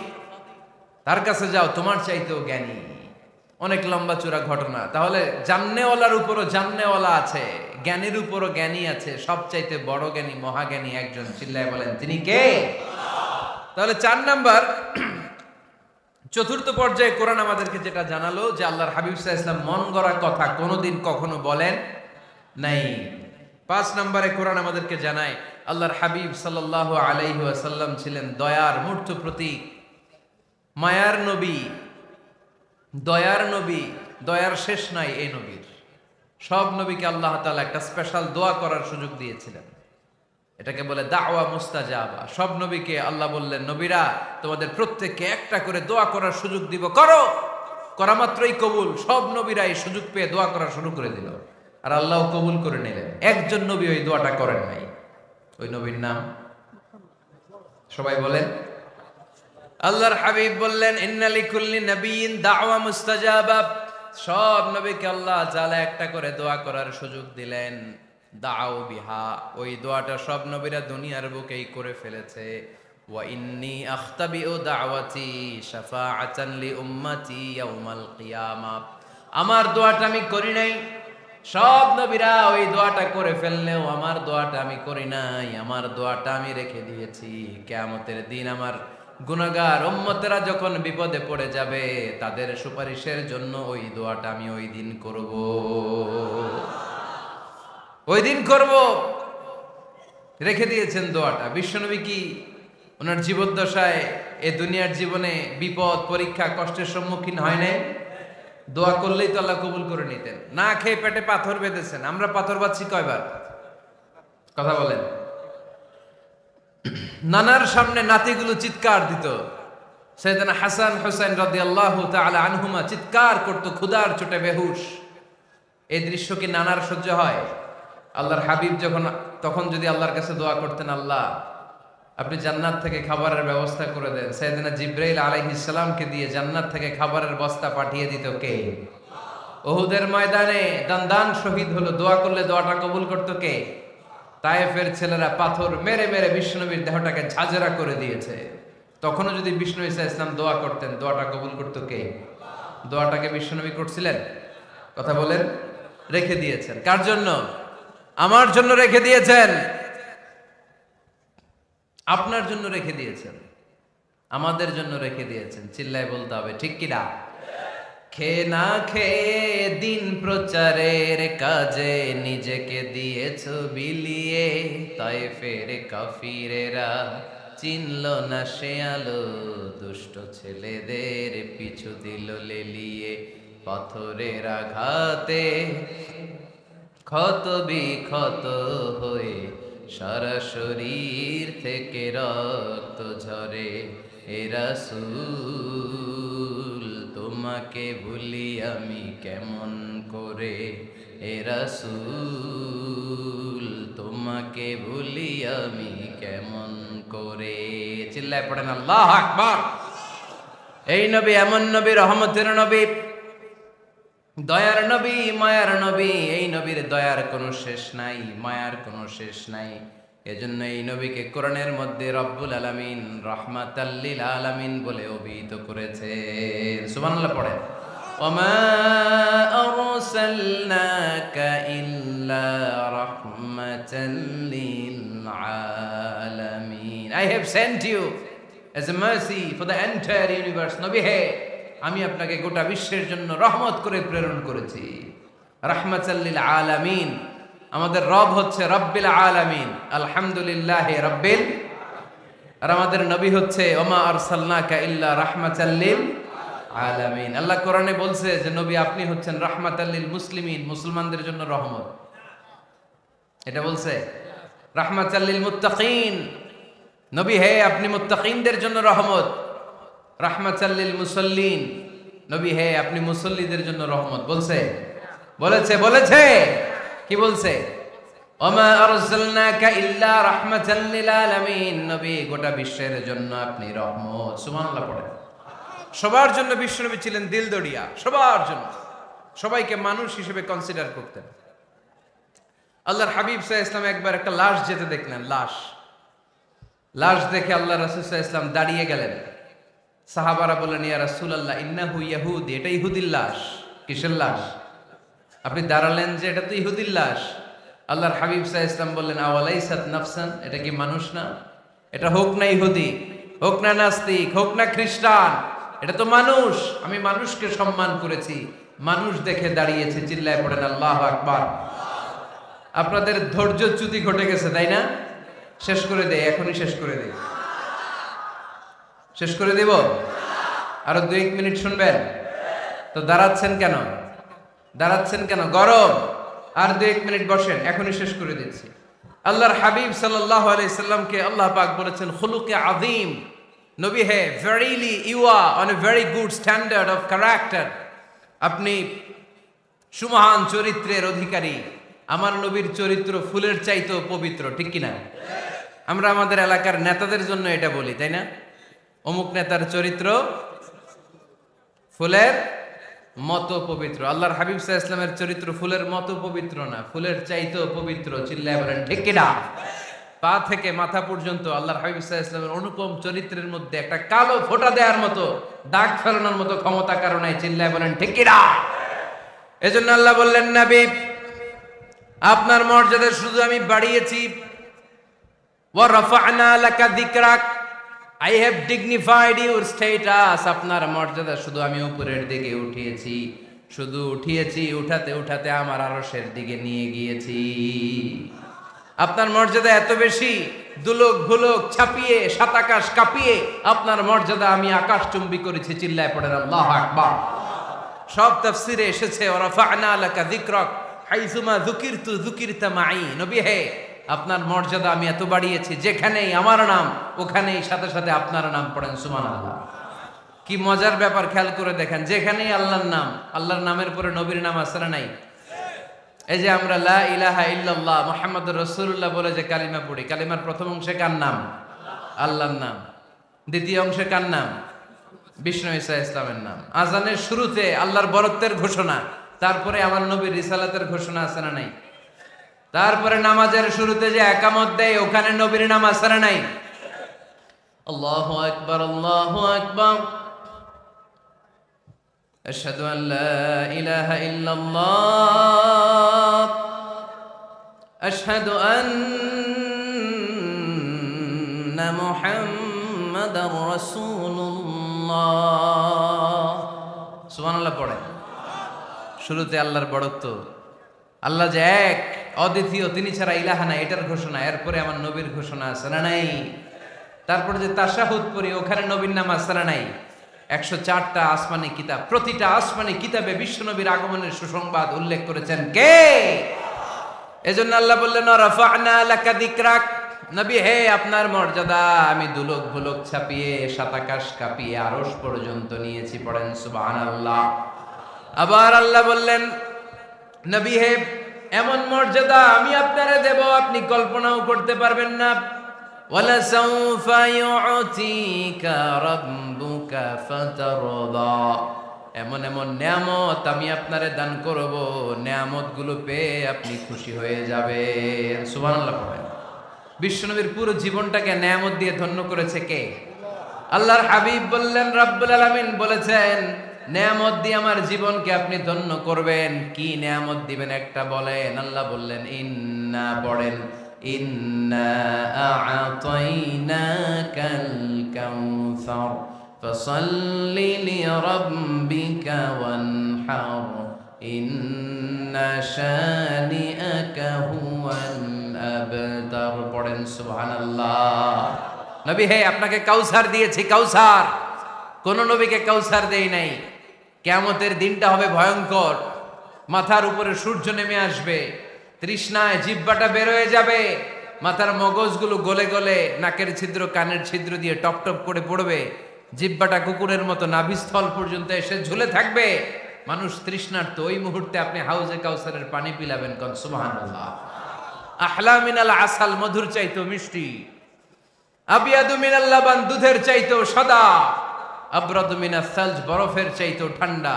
তার কাছে যাও, তোমার চাইতেও জ্ঞানী। অনেক লম্বা চূড়া ঘটনা। তাহলে জান্নেওয়ালার উপরও জান্নেওয়ালা আছে, জ্ঞানীর উপরও জ্ঞানী আছে। সবচাইতে বড় জ্ঞানী, মহাজ্ঞানী একজন, চিল্লায় বলেন তিনি কে? তাহলে 4 নাম্বার, চতুর্থ পর্যায়ে কোরআন আমাদেরকে যেটা জানালো, যে আল্লাহর হাবিব সাল্লাল্লাহু আলাইহি ওয়াসাল্লাম মন গড়া কথা কোনোদিন কখনো বলেন নাই। 5 নম্বরে কোরআন আমাদেরকে জানায়, আল্লাহর হাবিব সাল্লাল্লাহু আলাইহি ওয়াসাল্লাম ছিলেন দয়ার মূর্ত প্রতীক, মায়ার নবী, দয়ার নবী। দয়ার শেষ নাই এই নবীর। সব নবীকে আল্লাহ তাআলা একটা স্পেশাল দোয়া করার সুযোগ দিয়েছিলেন, এটাকে বলে দাওয়া মুস্তাজাবা। সব নবীকে আল্লাহ বললেন, নবীরা তোমাদের প্রত্যেককে একটা করে দোয়া করার সুযোগ দিব, করো। করা মাত্রই কবুল। সব নবীরা এই সুযোগ পেয়ে দোয়া করা শুরু করে দিল, আর আল্লাহ কবুল করে নিলেন। একজন নবী ওই দোয়াটা করেন নাই। ওই নবীর নাম সবাই বলেন। আল্লাহর হাবিব বললেন, ইন্না লিকুল্লি নাবিয়্যিন দাওয়া মুস্তাজাবা। সব নবীকে আল্লাহ তাআলা একটা করে দোয়া করার সুযোগ দিলেন। দাও বিহা, ওই দোয়াটা সব নবীরা দুনিয়ার বুকেই করে ফেলেছে। ওয়া ইন্নী আখতাবিউ দাওয়াতি শাফাআতান লি উম্মতি ইয়াউমাল কিয়ামা। আমার দোয়াটা আমি করি নাই, সব নবীরা ওই দোয়াটা করে ফেললেও আমার দোয়াটা আমি করি নাই। আমার দোয়াটা আমি রেখে দিয়েছি, কিয়ামতের দিন আমার গুনাহগার উম্মতেরা যখন বিপদে পড়ে যাবে, তাদের সুপারিশের জন্য ওই দোয়াটা আমি ওই দিন করব, ওই দিন করব। রেখে দিয়েছেন দোয়াটা। বিশ্বনবী কি ওনার জীবদ্দশায় এ দুনিয়ার জীবনে বিপদ পরীক্ষা কষ্টের সম্মুখীন হয় নাই? দোয়া করলেই তো আল্লাহ কবুল করে নিতেন। না খেয়ে পেটে পাথর বেঁধেছেন, আমরা পাথর বাঁধছি কয়বার? কথা বলেন। নানার সামনে নাতিগুলো চিৎকার দিত, সাইয়েদনা হাসান হুসাইন রাদিয়াল্লাহু তাআলা আনহুমা চিৎকার করত ক্ষুধার চোটে বেহুশ। এই দৃশ্য কি নানার সহ্য হয়? আল্লাহর হাবিব তখন যদি আল্লাহর কাছে দোয়া করতেন, আল্লাহ আপনি জান্নাত থেকে খাবারের ব্যবস্থা করে দেন, সাইয়েদনা জিবরাইল আলাইহিস সালামকে দিয়ে জান্নাত থেকে খাবারের বস্তা পাঠিয়ে দিত কে? উহুদের ময়দানে দান শহীদ হলো, দোয়া করলে দোয়াটা কবুল করতো কে? তায়েফের ছেলেরা পাথর মেরে মেরে বিষ্ণুনবীর দেহটাকে ঝাঁঝরা করে দিয়েছে। তখনও যদি বিষ্ণু ঈসা ইসলাম দোয়া করতেন, দোয়াটা কবুল করতো কে? দোয়াটাকে বিষ্ণুনবী করছিলেন? কথা বলেন। রেখে দিয়েছেন কার জন্য? আমার জন্য রেখে দিয়েছেন, আপনার জন্য রেখে দিয়েছেন, আমাদের জন্য রেখে দিয়েছেন। চিল্লায় বলতে হবে ঠিক কিনা? খেয়ে না খেয়ে দিন প্রচারের কাজে নিজেকে দিয়েছ বিলিয়ে, তায়েফের কাফিরেরা চিনল না সে আলো, দুষ্ট ছেলেদের পিছু দিল লেলিয়ে, পাথরের আঘাতে ক্ষত বিক্ষত হয়ে সারা শরীর থেকে রক্ত ঝরে। হে রাসূল তোমাকে ভুলি আমি কেমন করে, হে রাসূল তোমাকে ভুলি আমি কেমন করে। চিল্লায় পড়েন আল্লাহু আকবার। এই নবী এমন নবী, রহমতের নবী, দয়ার নবী, মায়ার নবী। এই নবীর দয়ার কোনো শেষ নাই, মায়ার কোনো শেষ নাই। এজন্য এই নবীকে কোরআনের মধ্যে রব্বুল আলামিন রাহমাতাল লিল আলামিন বলে অভিহিত করেছে। সুবহানাল্লাহ পড়েন। ওমা আরসালনাকা ইল্লা রাহমাতাল লিল আলামিন। I have sent you as a mercy for the entire universe. নবী হে, আমি আপনাকে গোটা বিশ্বের জন্য রহমত করে প্রেরণ করেছি। রাহমাতাল লিল আলামিন। আমাদের রব হচ্ছে রব্বিল আলামিন, আলহামদুলিল্লাহি রাব্বিল। আর আমাদের নবী হচ্ছে ওমা আরসালনাকা ইল্লা রাহমাতাল লিল আলামিন। আল্লাহ কোরআনে বলছে যে নবী আপনি হচ্ছেন রাহমাতাল লিল মুসলিমিন, মুসলমানদের জন্য রহমত। এটা বলছে রাহমাতাল লিল মুত্তাকিন। নবী হে আপনি মুত্তাকিনদের জন্য রহমত। রাহমাতাল লিল মুসাল্লিন। নবী হে আপনি মুসল্লিদের জন্য রহমত। বলছে বলেছে কি বলছে? ওমা আরসালনাকা ইল্লা রাহমাতাল লিল আলামিন। নবী গোটা বিশ্বের জন্য আপনি রহমত। সুবহানাল্লাহ পড়েন। সবার জন্য বিশ্বনবী ছিলেন দিলদরিয়া, সবার জন্য, সবাইকে মানুষ হিসেবে কনসিডার করতেন। আল্লাহর হাবিব সাল্লাল্লাহু আলাইহি ওয়াসাল্লাম একবার একটা লাশ যেতে দেখলেন। লাশ দেখে আল্লাহ রাসূল সাল্লাল্লাহু আলাইহি ওয়াসাল্লাম দাঁড়িয়ে গেলেন। সাহাবারা বললেন ইয়া রাসূলুল্লাহ ইন্নাহু ইয়াহুদি, এটা ইহুদির লাশ। কিসের লাশ? আপনি দাঁড়ালেন যে এটা তো ইহুদির লাশ। আল্লাহর হাবিব সাল্লাল্লাহু আলাইহি ওয়াসাল্লাম বললেন আওয়ালাইসাত নাফসান, এটা কি মানুষ না? এটা হোক না ইহুদি, হোক না নাস্তিক, হোক না খ্রিস্টান, এটা তো মানুষ। আমি মানুষকে সম্মান করেছি, মানুষ দেখে দাঁড়িয়েছে। চিল্লায় পড়েন আল্লাহু আকবার। আপনাদের ধৈর্যচ্যুতি ঘটে গেছে তাই না? শেষ করে দেয়, এখনই শেষ করে দেয়। শেষ করে দেব? আরো 2-1 মিনিট শুনবেন তো? দাঁড়াচ্ছেন কেন? গরম। আর 2-1 মিনিট বসেন, এখনই শেষ করে দিচ্ছি। আল্লাহর হাবিব সাল্লাল্লাহু আলাইহি সাল্লামকে আল্লাহ পাক বলেছেন খুলুকে আযীম। নবী হে, verily you are on a very good standard of character. আপনি সুমহান চরিত্রের অধিকারী। আমার নবীর চরিত্র ফুলের চাইতেও পবিত্র, ঠিক কিনা? আমরা আমাদের এলাকার নেতাদের জন্য এটা বলি, তাই না? অমুক নেতার চরিত্র ফুলের মতো পবিত্র। আল্লাহর হাবিব সাল্লাল্লাহু আলাইহি ওয়াসাল্লামের চরিত্র ফুলের মতো পবিত্র না, ফুলের চাইতেও পবিত্র। চিল্লায় বলেন ঠিক কিনা? পা থেকে মাথা পর্যন্ত আল্লাহর হাবিব সাল্লাল্লাহু আলাইহি ওয়াসাল্লামের অনুপম চরিত্রের মধ্যে একটা কালো ফোঁটা দেওয়ার মতো, দাগ ফেলানোর মতো ক্ষমতা কারো নাই। চিল্লায় বলেন ঠিক কিনা? এজন্য আল্লাহ বললেন নবী আপনার মর্যাদা শুধু আমি বাড়িয়েছি। ওয়া রাফা'না লাকা যিকরাক, I have dignified your status. আপনার মর্যাদা শুধু আমি উপরের দিকে উঠিয়েছি, উঠাতে উঠাতে আমার আরশের দিকে নিয়ে গিয়েছি। আপনার মর্যাদা এত বেশি, দুলোক ভুলোক ছাপিয়ে সাতাকাশ কাঁপিয়ে আপনার মর্যাদা আমি আকাশ চুম্বি করেছি। চিল্লায় পড়েন আল্লাহু আকবার। সব তাফসিরে এসেছে ওয়ারাফা'না লাকা যিকরাক হাইসুমা যুকিরতু যুকিরতা মাই। নবী হে, আপনার মর্যাদা আমি এত বাড়িয়েছি, যেখানেই আমার নাম ওখানেই সাথে সাথে আপনার নাম। পড়েন সুবহানাল্লাহ। কি মজার ব্যাপার, খেয়াল করে দেখেন, যেখানেই আল্লাহর নাম, আল্লাহর নামের পরে নবীর নাম আছে না নাই? এই যে আমরা লা ইলাহা ইল্লাল্লাহ মুহাম্মাদুর রাসূলুল্লাহ বলে যে কালিমা পড়ি, কালিমার প্রথম অংশে কার নাম? আল্লাহর নাম। দ্বিতীয় অংশে কার নাম? বিষ্ণু ঈসা ইসলামের নাম। আজানের শুরুতে আল্লাহর বরত্বের ঘোষণা, তারপরে আমার নবীর রিসালাতের ঘোষণা আছে না নাই? তারপরে নামাজের শুরুতে যে একামত দেয়, ওখানে নবীর নাম আছে না নাই? আল্লাহু আকবার, আল্লাহু আকবার। আশহাদু আন লা ইলাহা ইল্লাল্লাহ, আশহাদু আন্না মুহাম্মাদার রাসূলুল্লাহ। সুবহানাল্লাহ পড়ে। শুরুতে আল্লাহর বড়ত্ব, আল্লাহ যে এক অদ্বিতীয়, তিনি ছাড়া ইলাহা নাই, এটার ঘোষণা। এরপরে আমার নবীর ঘোষণা আছে না নাই? তারপরে যে তাশাহুদ পড়ি, ওখানে নবীর নাম আছে না নাই? 104টা আসমানি কিতাব, প্রতিটা আসমানি কিতাবে বিশ্বনবীর আগমনের সুসংবাদ উল্লেখ করেছেন কে? এজন্য আল্লাহ বললেন রাফা'না লাকা যিকরাক। নবী হে, আপনার মর্যাদা আমি দুলোক ভুলোক ছাপিয়ে সাতাকাশ কাঁপিয়ে আরশ পর্যন্ত নিয়েছি। পড়েন সুবহানাল্লাহ। আবার আল্লাহ বললেন, নবী হে, এমন মর্যাদা আমি আপনারে দেব আপনি কল্পনাও করতে পারবেন না। ওয়ালা সাউফা ইউতিকা রাব্বুকা ফাতারদা। এমন এমন নিয়ামত আমি আপনারে দান করব, নিয়ামতগুলো পেয়ে আপনি খুশি হয়ে যাবেন। সুবহানাল্লাহ পড়েন। বিশ্বনবীর পুরো জীবনটাকে নিয়ামত দিয়ে ধন্য করেছে কে? আল্লাহর হাবিব বললেন, রব্বুল আলামিন বলেছেন, নিয়ামত দিয়ে আমার জীবনকে আপনি ধন্য করবেন। কি নিয়ামত দিবেন একটা বলেন। আল্লাহ বললেন, ইন্না, পড়েন, ইন্না আ'তাইনাকাল কাউসার ফাসাল্লি লিরাব্বিকা ওয়ানহার ইন্না শানিআকা হুয়াল আবতার। পড়েন সুবহানাল্লাহ। নবী হে, আপনাকে কাউসার দিয়েছি, কাউসার। কোন নবীকে কাউসার দেই নাই। কিয়ামতের দিনটা হবে ভয়ঙ্কর, মাথার উপরে সূর্য নেমে আসবে, তৃষ্ণায় জিহ্বাটা বের হয়ে যাবে, মাথার মগজগুলো গলে গলে নাকের ছিদ্র কানের ছিদ্র দিয়ে টপ টপ করে পড়বে, জিহ্বাটা কুকুরের মতো নাভিস্থল পর্যন্ত এসে ঝুলে থাকবে। মানুষ তৃষ্ণার্ত। ওই মুহূর্তে আপনি হাউজে কাউসারের পানি পিলাবেন। কোন সুবহানাল্লাহ। আহলা মিনাল আসাল, মধুর চাইতো মিষ্টি। আবিয়াদু মিনাল লাবান, দুধের চাইতো সাদা। আবরাদু মিনাস সালজ, বরফের চাইতো ঠান্ডা।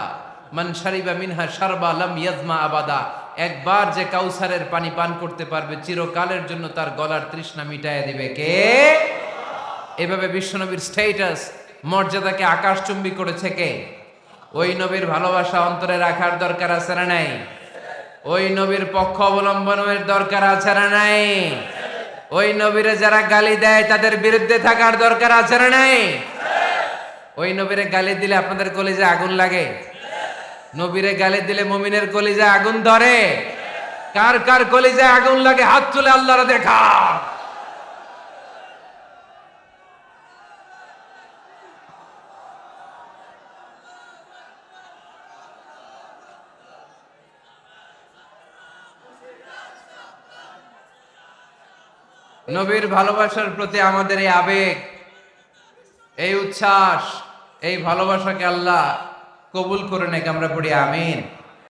মান শারিবা মিনহা শারবা লাম ইয়াজমা আবাদা। একবার যে কাউসারের পানি পান করতে পারবে, চিরকালের জন্য তার গলার তৃষ্ণা মিটায় দিবে কে? এভাবে বিশ্বনবীর স্ট্যাটাস, মর্যাদাকে আকাশচুম্বী করেছে কে? ওই নবীর ভালোবাসা অন্তরে রাখার দরকার আছে না নাই? ওই নবীর পক্ষ অবলম্বনের দরকার আছে না নাই? ওই নবীরে যারা গালি দেয় তাদের বিরুদ্ধে থাকার দরকার আছে না নাই? ওই নবীরে গালি দিলে আপনাদের কলিজায় আগুন লাগে? নবীরে গালি দিলে মুমিনের কলিজায় আগুন ধরে? কার কার কলিজায় আগুন লাগে হাত তুলে আল্লাহরে দেখা। নবীর ভালোবাসার প্রতি আমাদের এই আবেগ, এই উচ্ছ্বাস, এই ভালোবাসাকে আল্লাহ কবুল করে নেক। আমরা পড়ি আমিন।